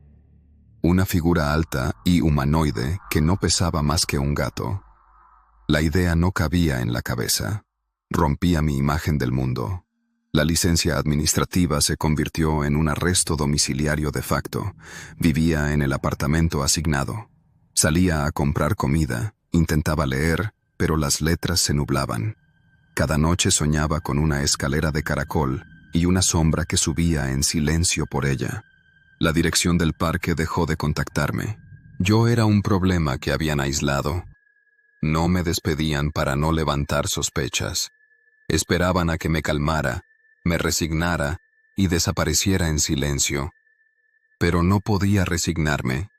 Una figura alta y humanoide que no pesaba más que un gato. La idea no cabía en la cabeza. Rompía mi imagen del mundo. La licencia administrativa se convirtió en un arresto domiciliario de facto. Vivía en el apartamento asignado. Salía a comprar comida, intentaba leer, pero las letras se nublaban. Cada noche soñaba con una escalera de caracol y una sombra que subía en silencio por ella. La dirección del parque dejó de contactarme. Yo era un problema que habían aislado. No me despedían para no levantar sospechas. Esperaban a que me calmara, me resignara y desapareciera en silencio. Pero no podía resignarme.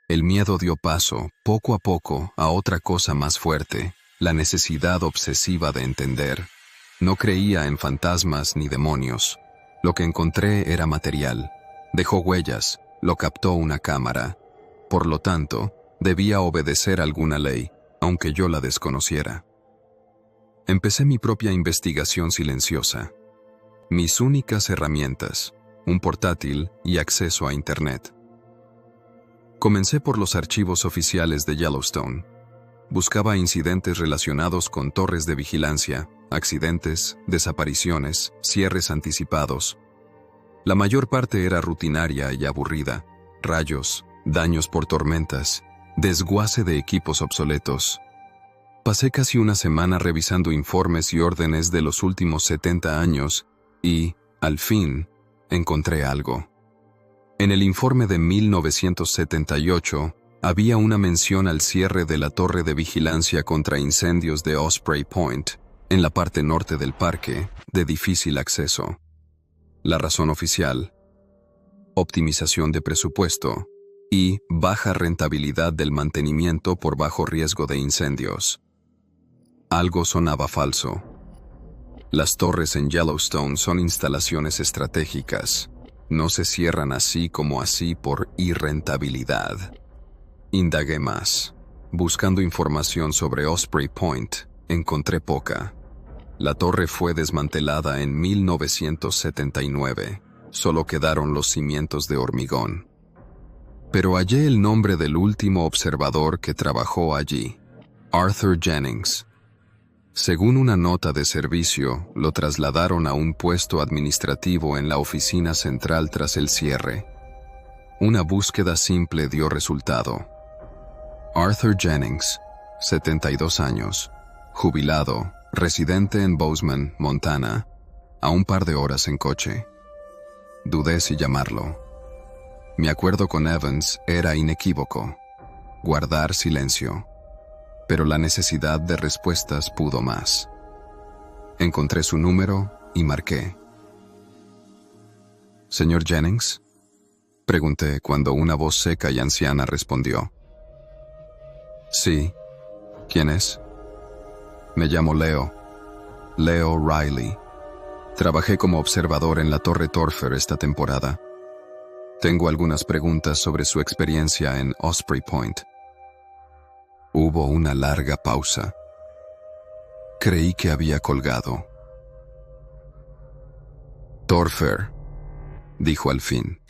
El miedo dio paso, poco a poco, a otra cosa más fuerte, la necesidad obsesiva de entender. No creía en fantasmas ni demonios. Lo que encontré era material. Dejó huellas, lo captó una cámara. Por lo tanto, debía obedecer alguna ley, aunque yo la desconociera. Empecé mi propia investigación silenciosa. Mis únicas herramientas, un portátil y acceso a Internet. Comencé por los archivos oficiales de Yellowstone. Buscaba incidentes relacionados con torres de vigilancia, accidentes, desapariciones, cierres anticipados. La mayor parte era rutinaria y aburrida: rayos, daños por tormentas, desguace de equipos obsoletos. Pasé casi una semana revisando informes y órdenes de los últimos 70 años y, al fin, encontré algo. En el informe de 1978, había una mención al cierre de la torre de vigilancia contra incendios de Osprey Point, en la parte norte del parque, de difícil acceso. La razón oficial: optimización de presupuesto y baja rentabilidad del mantenimiento por bajo riesgo de incendios. Algo sonaba falso. Las torres en Yellowstone son instalaciones estratégicas. No se cierran así como así por irrentabilidad. Indagué más. Buscando información sobre Osprey Point, encontré poca. La torre fue desmantelada en 1979. Solo quedaron los cimientos de hormigón. Pero hallé el nombre del último observador que trabajó allí: Arthur Jennings. Según una nota de servicio, lo trasladaron a un puesto administrativo en la oficina central tras el cierre. Una búsqueda simple dio resultado. Arthur Jennings, 72 años, jubilado, residente en Bozeman, Montana, a un par de horas en coche. Dudé si llamarlo. Mi acuerdo con Evans era inequívoco: guardar silencio. Pero la necesidad de respuestas pudo más. Encontré su número y marqué. «¿Señor Jennings?», pregunté cuando una voz seca y anciana respondió. «Sí. ¿Quién es?». «Me llamo Leo. Leo Riley. Trabajé como observador en la Torre Torfer esta temporada. Tengo algunas preguntas sobre su experiencia en Osprey Point». Hubo una larga pausa. Creí que había colgado. «Torfer», dijo al fin.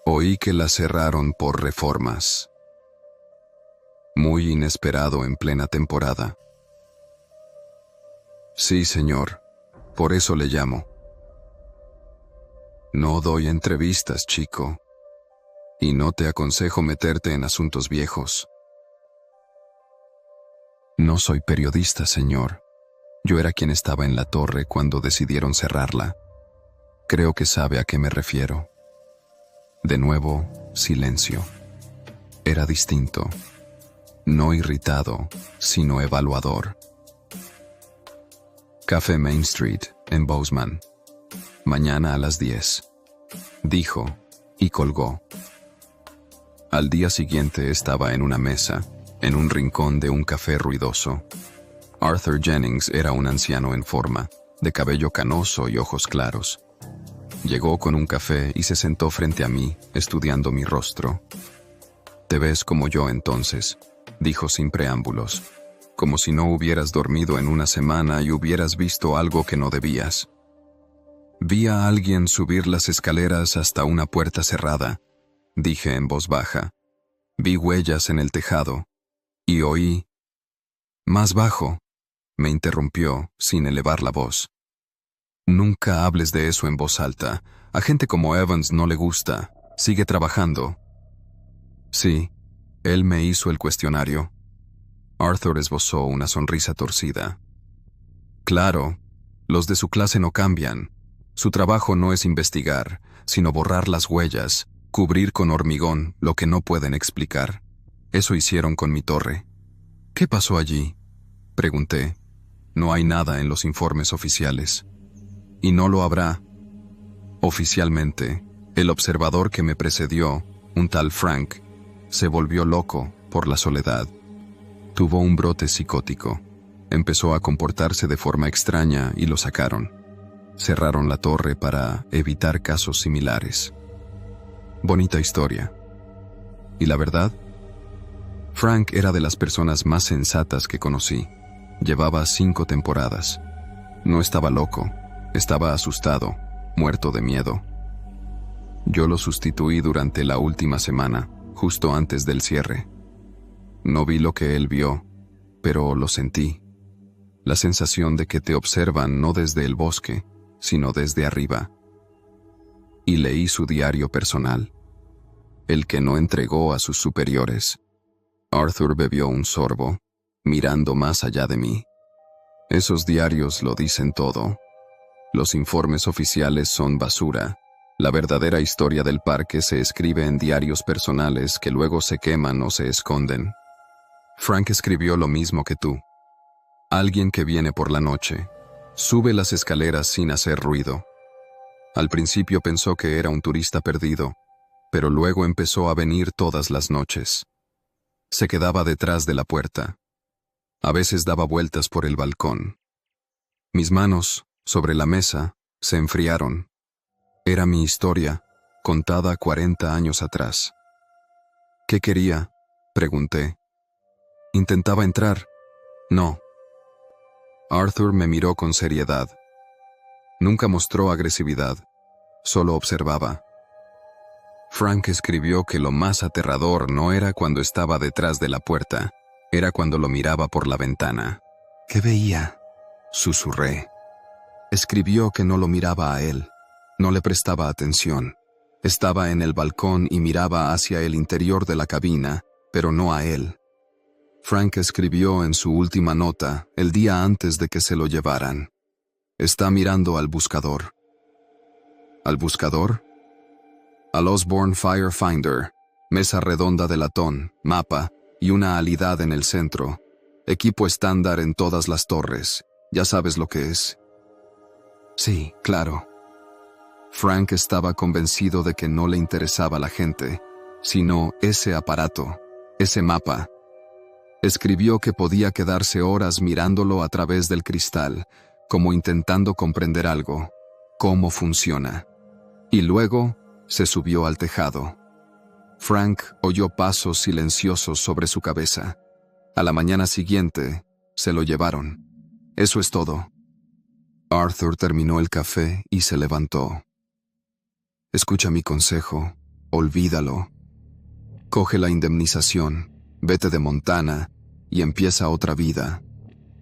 «Oí que la cerraron por reformas». «Muy inesperado en plena temporada». «Sí, señor. Por eso le llamo». «No doy entrevistas, chico. Y no te aconsejo meterte en asuntos viejos». «No soy periodista, señor. Yo era quien estaba en la torre cuando decidieron cerrarla. Creo que sabe a qué me refiero». De nuevo, silencio. Era distinto. No irritado, sino evaluador. «Café Main Street, en Bozeman. Mañana a las 10», dijo, y colgó. Al día siguiente estaba en una mesa, en un rincón de un café ruidoso. Arthur Jennings era un anciano en forma, de cabello canoso y ojos claros. Llegó con un café y se sentó frente a mí, estudiando mi rostro. «Te ves como yo entonces», dijo sin preámbulos, «como si no hubieras dormido en una semana y hubieras visto algo que no debías». «Vi a alguien subir las escaleras hasta una puerta cerrada», dije en voz baja. «Vi huellas en el tejado. Y oí». «Más bajo», me interrumpió, sin elevar la voz. «Nunca hables de eso en voz alta. A gente como Evans no le gusta. Sigue trabajando». «Sí, él me hizo el cuestionario». Arthur esbozó una sonrisa torcida. «Claro, los de su clase no cambian. Su trabajo no es investigar, sino borrar las huellas, cubrir con hormigón lo que no pueden explicar. Eso hicieron con mi torre». «¿Qué pasó allí?», pregunté. «No hay nada en los informes oficiales». «Y no lo habrá». Oficialmente, el observador que me precedió, un tal Frank, se volvió loco por la soledad. Tuvo un brote psicótico. Empezó a comportarse de forma extraña y lo sacaron. Cerraron la torre para evitar casos similares. Bonita historia. ¿Y la verdad? Frank era de las personas más sensatas que conocí. Llevaba 5 temporadas. No estaba loco, estaba asustado, muerto de miedo. Yo lo sustituí durante la última semana, justo antes del cierre. No vi lo que él vio, pero lo sentí. La sensación de que te observan no desde el bosque, sino desde arriba. Y leí su diario personal, el que no entregó a sus superiores. Arthur bebió un sorbo, mirando más allá de mí. Esos diarios lo dicen todo. Los informes oficiales son basura. La verdadera historia del parque se escribe en diarios personales que luego se queman o se esconden. Frank escribió lo mismo que tú. Alguien que viene por la noche, sube las escaleras sin hacer ruido. Al principio pensó que era un turista perdido, pero luego empezó a venir todas las noches. Se quedaba detrás de la puerta. A veces daba vueltas por el balcón. Mis manos, sobre la mesa, se enfriaron. Era mi historia, contada 40 años atrás. ¿Qué quería?, pregunté. Intentaba entrar. No. Arthur me miró con seriedad. Nunca mostró agresividad, solo observaba. Frank escribió que lo más aterrador no era cuando estaba detrás de la puerta, era cuando lo miraba por la ventana. ¿Qué veía?, susurré. Escribió que no lo miraba a él, no le prestaba atención. Estaba en el balcón y miraba hacia el interior de la cabina, pero no a él. Frank escribió en su última nota, el día antes de que se lo llevaran. Está mirando al buscador. ¿Al buscador? Al Osborne Firefinder, mesa redonda de latón, mapa y una alidad en el centro. Equipo estándar en todas las torres. ¿Ya sabes lo que es? Sí, claro. Frank estaba convencido de que no le interesaba la gente, sino ese aparato, ese mapa. Escribió que podía quedarse horas mirándolo a través del cristal, como intentando comprender algo, cómo funciona. Y luego se subió al tejado. Frank oyó pasos silenciosos sobre su cabeza. A la mañana siguiente, se lo llevaron. Eso es todo. Arthur terminó el café y se levantó. Escucha mi consejo, olvídalo. Coge la indemnización, vete de Montana y empieza otra vida.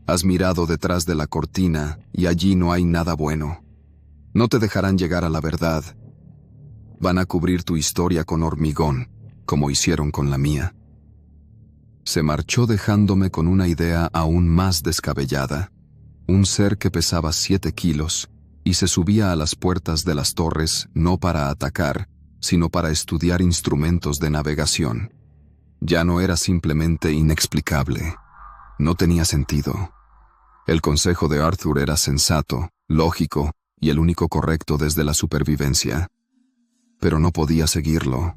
Has mirado detrás de la cortina y allí no hay nada bueno. No te dejarán llegar a la verdad. Van a cubrir tu historia con hormigón, como hicieron con la mía. Se marchó dejándome con una idea aún más descabellada. Un ser que pesaba 7 kilos y se subía a las puertas de las torres no para atacar, sino para estudiar instrumentos de navegación. Ya no era simplemente inexplicable. No tenía sentido. El consejo de Arthur era sensato, lógico y el único correcto desde la supervivencia. Pero no podía seguirlo.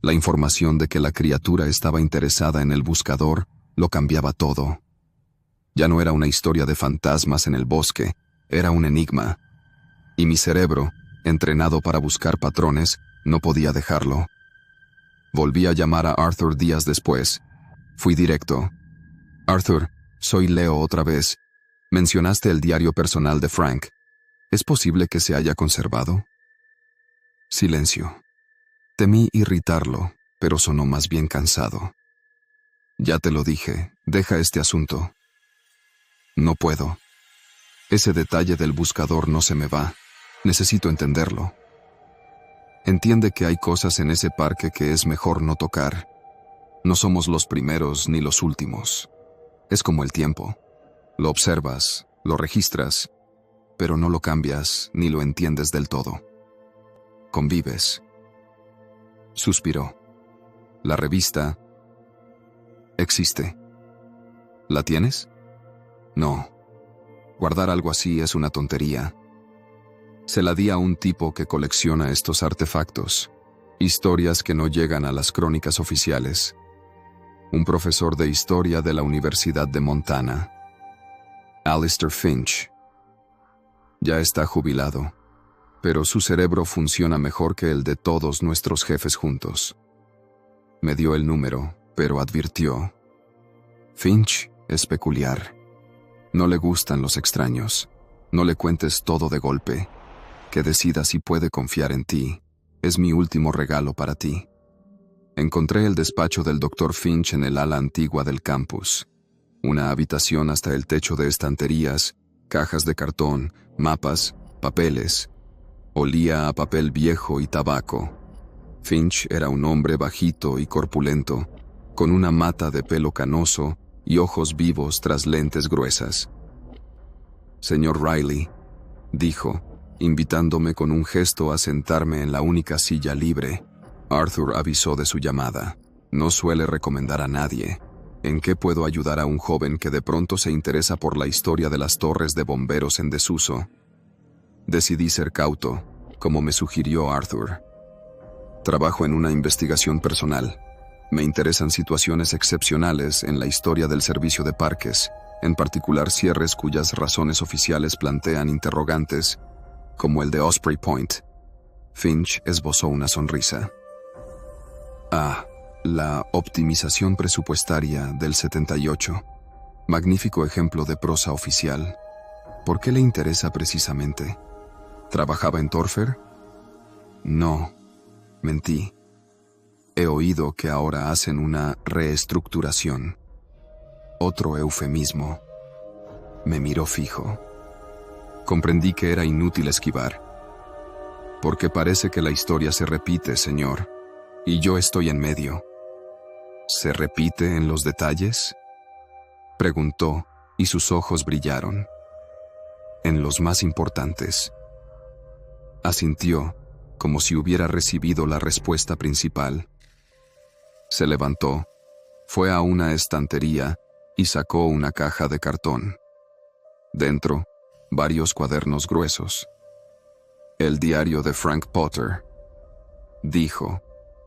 La información de que la criatura estaba interesada en el buscador lo cambiaba todo. Ya no era una historia de fantasmas en el bosque, era un enigma. Y mi cerebro, entrenado para buscar patrones, no podía dejarlo. Volví a llamar a Arthur días después. Fui directo. Arthur, soy Leo otra vez. Mencionaste el diario personal de Frank. ¿Es posible que se haya conservado? Silencio. Temí irritarlo, pero sonó más bien cansado. Ya te lo dije, deja este asunto. No puedo. Ese detalle del buscador no se me va. Necesito entenderlo. Entiende que hay cosas en ese parque que es mejor no tocar. No somos los primeros ni los últimos. Es como el tiempo. Lo observas, lo registras, pero no lo cambias ni lo entiendes del todo. Convives. Suspiró. La revista existe. ¿La tienes? No. Guardar algo así es una tontería. Se la di a un tipo que colecciona estos artefactos, historias que no llegan a las crónicas oficiales. Un profesor de historia de la Universidad de Montana. Alistair Finch. Ya está jubilado, pero su cerebro funciona mejor que el de todos nuestros jefes juntos. Me dio el número, pero advirtió: Finch es peculiar. No le gustan los extraños. No le cuentes todo de golpe. Que decida si puede confiar en ti. Es mi último regalo para ti. Encontré el despacho del Dr. Finch en el ala antigua del campus. Una habitación hasta el techo de estanterías, cajas de cartón, mapas, papeles. Olía a papel viejo y tabaco. Finch era un hombre bajito y corpulento, con una mata de pelo canoso y ojos vivos tras lentes gruesas. «Señor Riley», dijo, invitándome con un gesto a sentarme en la única silla libre. Arthur avisó de su llamada. No suele recomendar a nadie. ¿En qué puedo ayudar a un joven que de pronto se interesa por la historia de las torres de bomberos en desuso? Decidí ser cauto, como me sugirió Arthur. Trabajo en una investigación personal. Me interesan situaciones excepcionales en la historia del servicio de parques, en particular cierres cuyas razones oficiales plantean interrogantes, como el de Osprey Point. Finch esbozó una sonrisa. La optimización presupuestaria del 78. Magnífico ejemplo de prosa oficial. ¿Por qué le interesa precisamente? ¿Trabajaba en Torfer? No, mentí. He oído que ahora hacen una reestructuración. Otro eufemismo. Me miró fijo. Comprendí que era inútil esquivar. Porque parece que la historia se repite, señor, y yo estoy en medio. ¿Se repite en los detalles?, preguntó, y sus ojos brillaron. En los más importantes. Asintió, como si hubiera recibido la respuesta principal. Se levantó, fue a una estantería y sacó una caja de cartón. Dentro, varios cuadernos gruesos. El diario de Frank Potter, dijo,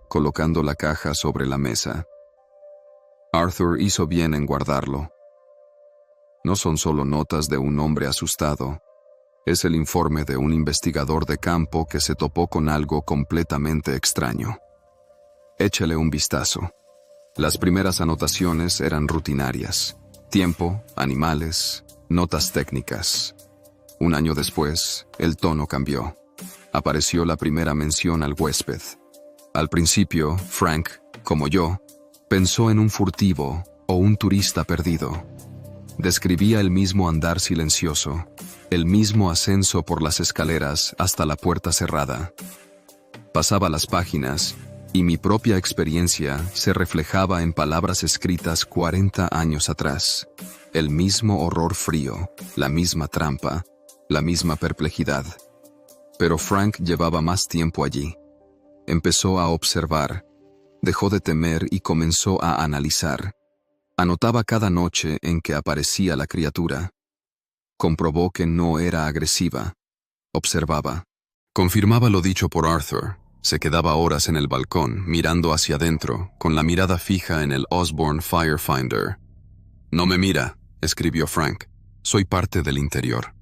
colocando la caja sobre la mesa. Arthur hizo bien en guardarlo. No son solo notas de un hombre asustado. Es el informe de un investigador de campo que se topó con algo completamente extraño. Échale un vistazo. Las primeras anotaciones eran rutinarias. Tiempo, animales, notas técnicas. Un año después, el tono cambió. Apareció la primera mención al huésped. Al principio, Frank, como yo, pensó en un furtivo o un turista perdido. Describía el mismo andar silencioso, el mismo ascenso por las escaleras hasta la puerta cerrada. Pasaba las páginas y mi propia experiencia se reflejaba en palabras escritas 40 años atrás. El mismo horror frío, la misma trampa, la misma perplejidad. Pero Frank llevaba más tiempo allí. Empezó a observar, dejó de temer y comenzó a analizar. Anotaba cada noche en que aparecía la criatura. Comprobó que no era agresiva. Observaba. Confirmaba lo dicho por Arthur. Se quedaba horas en el balcón, mirando hacia adentro, con la mirada fija en el Osborne Firefinder. «No me mira», escribió Frank. «Soy parte del interior.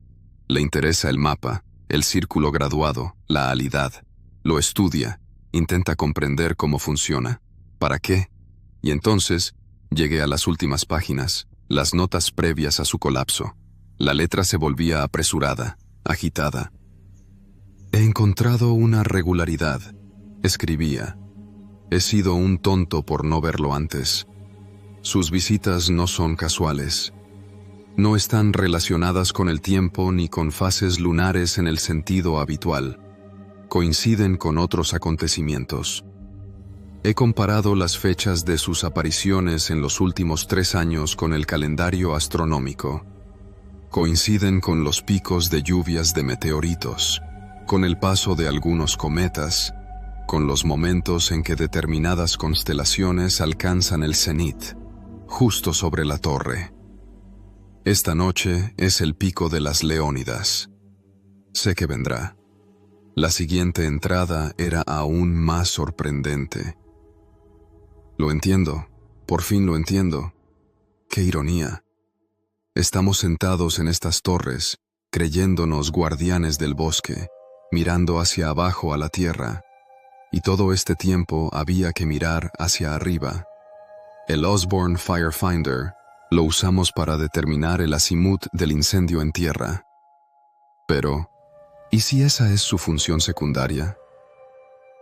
Le interesa el mapa, el círculo graduado, la alidad. Lo estudia, intenta comprender cómo funciona. ¿Para qué?» Y entonces llegué a las últimas páginas, las notas previas a su colapso. La letra se volvía apresurada, agitada. «He encontrado una regularidad», escribía. «He sido un tonto por no verlo antes. Sus visitas no son casuales. No están relacionadas con el tiempo ni con fases lunares en el sentido habitual. Coinciden con otros acontecimientos. He comparado las fechas de sus apariciones en los últimos 3 años con el calendario astronómico. Coinciden con los picos de lluvias de meteoritos, con el paso de algunos cometas, con los momentos en que determinadas constelaciones alcanzan el cenit, justo sobre la torre. Esta noche es el pico de las Leónidas. Sé que vendrá. La siguiente entrada era aún más sorprendente. Lo entiendo, por fin lo entiendo. ¡Qué ironía! Estamos sentados en estas torres, creyéndonos guardianes del bosque, mirando hacia abajo a la tierra, y todo este tiempo había que mirar hacia arriba. El Osborne Firefinder, Lo usamos para determinar el azimut del incendio en tierra. Pero, ¿y si esa es su función secundaria?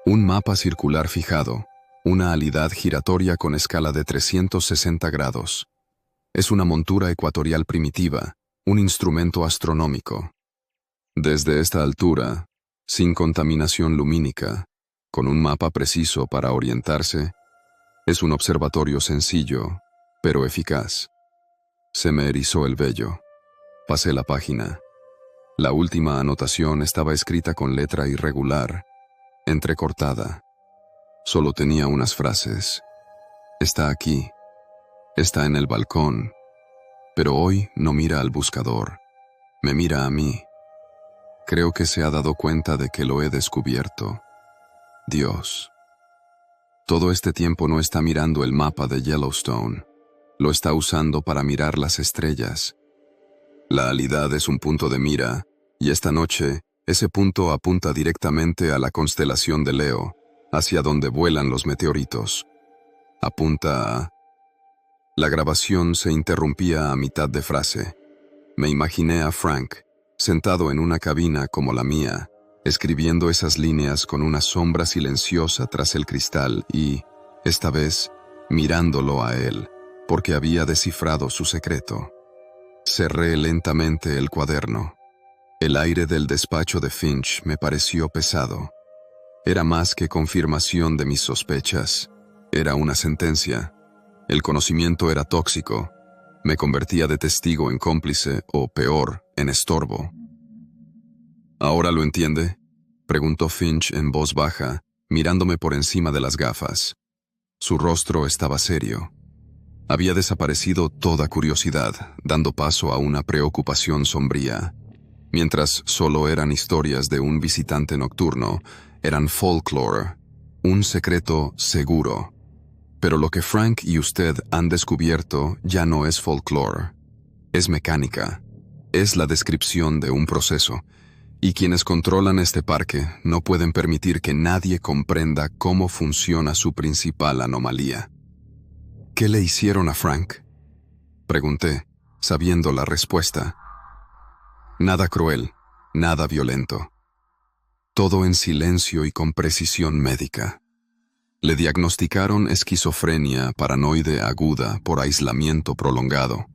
Un mapa circular fijado, una alidad giratoria con escala de 360 grados. Es una montura ecuatorial primitiva, un instrumento astronómico. Desde esta altura, sin contaminación lumínica, con un mapa preciso para orientarse, es un observatorio sencillo, pero eficaz. Se me erizó el vello. Pasé la página. La última anotación estaba escrita con letra irregular, entrecortada. Solo tenía unas frases. Está aquí. Está en el balcón. Pero hoy no mira al buscador. Me mira a mí. Creo que se ha dado cuenta de que lo he descubierto. Dios. Todo este tiempo no está mirando el mapa de Yellowstone. Lo está usando para mirar las estrellas. La alidad es un punto de mira, y esta noche, ese punto apunta directamente a la constelación de Leo, hacia donde vuelan los meteoritos. Apunta a... La grabación se interrumpía a mitad de frase. Me imaginé a Frank, sentado en una cabina como la mía, escribiendo esas líneas con una sombra silenciosa tras el cristal y, esta vez, mirándolo a él, porque había descifrado su secreto. Cerré lentamente el cuaderno. El aire del despacho de Finch me pareció pesado. Era más que confirmación de mis sospechas. Era una sentencia. El conocimiento era tóxico. Me convertía de testigo en cómplice o, peor, en estorbo. ¿Ahora lo entiende?, preguntó Finch en voz baja, mirándome por encima de las gafas. Su rostro estaba serio. Había desaparecido toda curiosidad, dando paso a una preocupación sombría. Mientras solo eran historias de un visitante nocturno, eran folklore, un secreto seguro. Pero lo que Frank y usted han descubierto ya no es folklore. Es mecánica. Es la descripción de un proceso. Y quienes controlan este parque no pueden permitir que nadie comprenda cómo funciona su principal anomalía. ¿Qué le hicieron a Frank?, pregunté, sabiendo la respuesta. Nada cruel, nada violento. Todo en silencio y con precisión médica. Le diagnosticaron esquizofrenia paranoide aguda por aislamiento prolongado.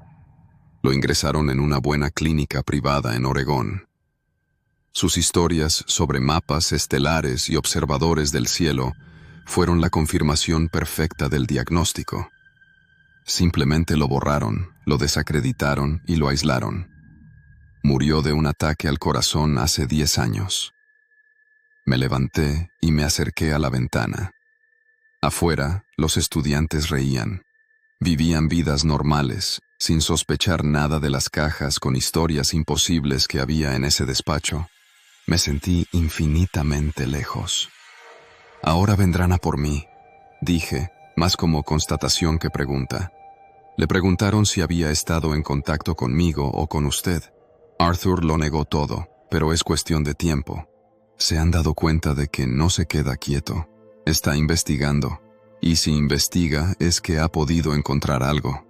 Lo ingresaron en una buena clínica privada en Oregón. Sus historias sobre mapas estelares y observadores del cielo fueron la confirmación perfecta del diagnóstico. Simplemente lo borraron, lo desacreditaron y lo aislaron. Murió de un ataque al corazón hace 10 años. Me levanté y me acerqué a la ventana. Afuera, los estudiantes reían. Vivían vidas normales, sin sospechar nada de las cajas con historias imposibles que había en ese despacho. Me sentí infinitamente lejos. Ahora vendrán a por mí, dije, más como constatación que pregunta. Le preguntaron si había estado en contacto conmigo o con usted. Arthur lo negó todo, pero es cuestión de tiempo. Se han dado cuenta de que no se queda quieto. Está investigando, y si investiga es que ha podido encontrar algo.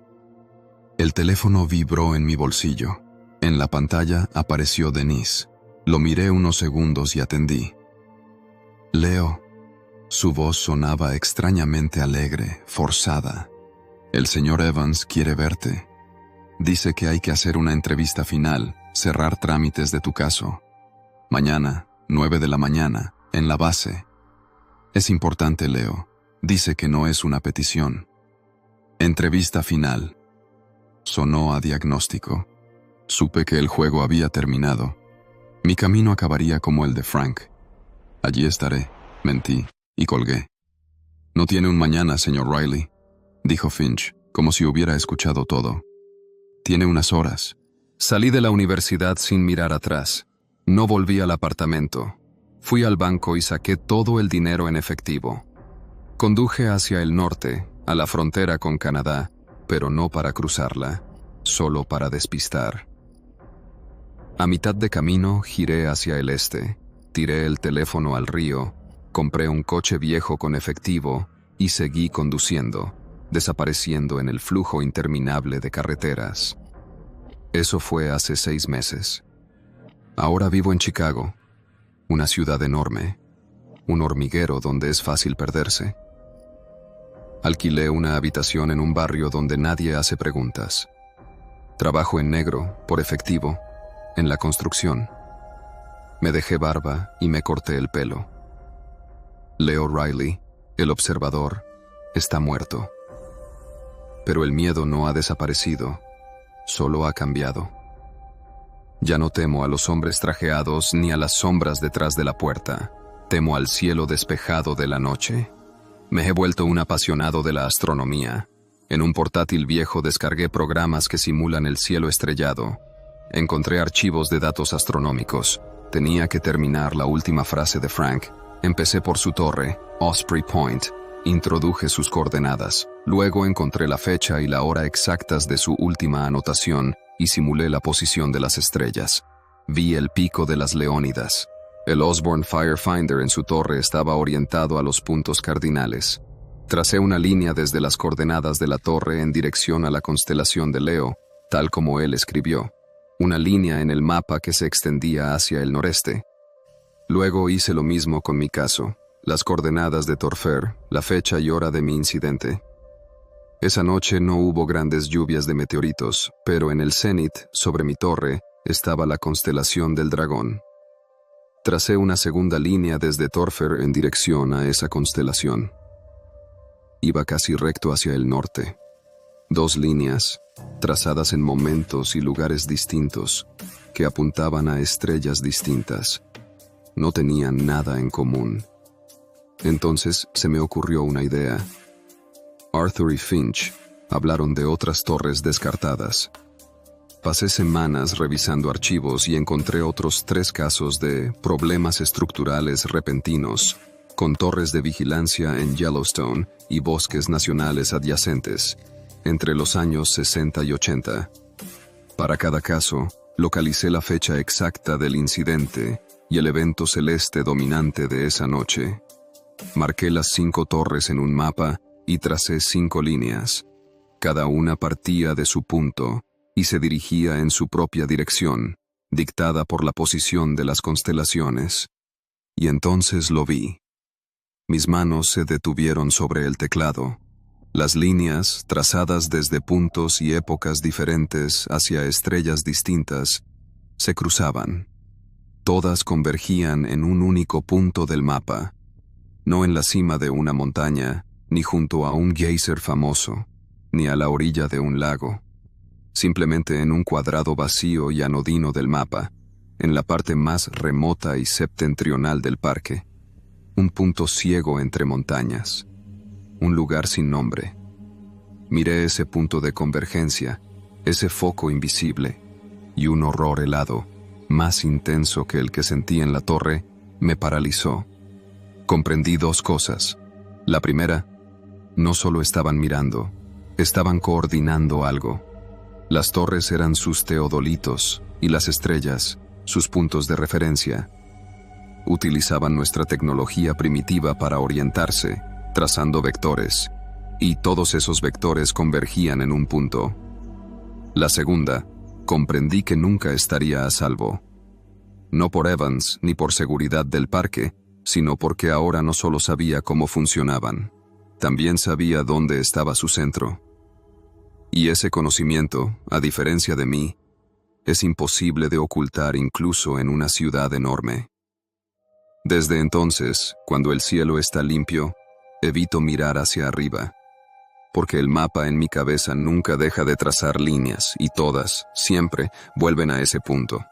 El teléfono vibró en mi bolsillo. En la pantalla apareció Denise. Lo miré unos segundos y atendí. Leo. Su voz sonaba extrañamente alegre, forzada. El señor Evans quiere verte. Dice que hay que hacer una entrevista final, cerrar trámites de tu caso. Mañana, 9 de la mañana, en la base. Es importante, Leo. Dice que no es una petición. Entrevista final. Sonó a diagnóstico. Supe que el juego había terminado. Mi camino acabaría como el de Frank. Allí estaré, mentí, y colgué. No tiene un mañana, señor Riley, dijo Finch, como si hubiera escuchado todo. Tiene unas horas. Salí de la universidad sin mirar atrás. No volví al apartamento. Fui al banco y saqué todo el dinero en efectivo. Conduje hacia el norte, a la frontera con Canadá, pero no para cruzarla, solo para despistar. A mitad de camino giré hacia el este, tiré el teléfono al río, compré un coche viejo con efectivo y seguí conduciendo, desapareciendo en el flujo interminable de carreteras. Eso fue hace 6 meses. Ahora vivo en Chicago, una ciudad enorme, un hormiguero donde es fácil perderse. Alquilé una habitación en un barrio donde nadie hace preguntas. Trabajo en negro, por efectivo, en la construcción. Me dejé barba y me corté el pelo. Leo Riley, el observador, está muerto. Pero el miedo no ha desaparecido, solo ha cambiado. Ya no temo a los hombres trajeados ni a las sombras detrás de la puerta. Temo al cielo despejado de la noche. Me he vuelto un apasionado de la astronomía. En un portátil viejo descargué programas que simulan el cielo estrellado. Encontré archivos de datos astronómicos. Tenía que terminar la última frase de Frank. Empecé por su torre, Osprey Point. Introduje sus coordenadas. Luego encontré la fecha y la hora exactas de su última anotación y simulé la posición de las estrellas. Vi el pico de las Leónidas. El Osborne Firefinder en su torre estaba orientado a los puntos cardinales. Tracé una línea desde las coordenadas de la torre en dirección a la constelación de Leo, tal como él escribió. Una línea en el mapa que se extendía hacia el noreste. Luego hice lo mismo con mi caso, las coordenadas de Torfer, la fecha y hora de mi incidente. Esa noche no hubo grandes lluvias de meteoritos, pero en el cenit, sobre mi torre, estaba la constelación del dragón. Tracé una segunda línea desde Torfer en dirección a esa constelación. Iba casi recto hacia el norte. 2 líneas, trazadas en momentos y lugares distintos, que apuntaban a estrellas distintas. No tenían nada en común. Entonces se me ocurrió una idea. Arthur y Finch hablaron de otras torres descartadas. Pasé semanas revisando archivos y encontré otros 3 casos de problemas estructurales repentinos, con torres de vigilancia en Yellowstone y bosques nacionales adyacentes, entre los años 60 y 80. Para cada caso, localicé la fecha exacta del incidente y el evento celeste dominante de esa noche. Marqué las 5 torres en un mapa y tracé 5 líneas. Cada una partía de su punto y se dirigía en su propia dirección, dictada por la posición de las constelaciones. Y entonces lo vi. Mis manos se detuvieron sobre el teclado. Las líneas, trazadas desde puntos y épocas diferentes hacia estrellas distintas, se cruzaban. Todas convergían en un único punto del mapa, no en la cima de una montaña, ni junto a un geyser famoso, ni a la orilla de un lago. Simplemente en un cuadrado vacío y anodino del mapa, en la parte más remota y septentrional del parque. Un punto ciego entre montañas. Un lugar sin nombre. Miré ese punto de convergencia, ese foco invisible, y un horror helado, más intenso que el que sentí en la torre, me paralizó. Comprendí 2 cosas. La primera, no solo estaban mirando, estaban coordinando algo. Las torres eran sus teodolitos y las estrellas, sus puntos de referencia. Utilizaban nuestra tecnología primitiva para orientarse, trazando vectores, y todos esos vectores convergían en un punto. La segunda, comprendí que nunca estaría a salvo. No por Evans ni por seguridad del parque, sino porque ahora no solo sabía cómo funcionaban, también sabía dónde estaba su centro. Y ese conocimiento, a diferencia de mí, es imposible de ocultar incluso en una ciudad enorme. Desde entonces, cuando el cielo está limpio, evito mirar hacia arriba, porque el mapa en mi cabeza nunca deja de trazar líneas y todas, siempre, vuelven a ese punto.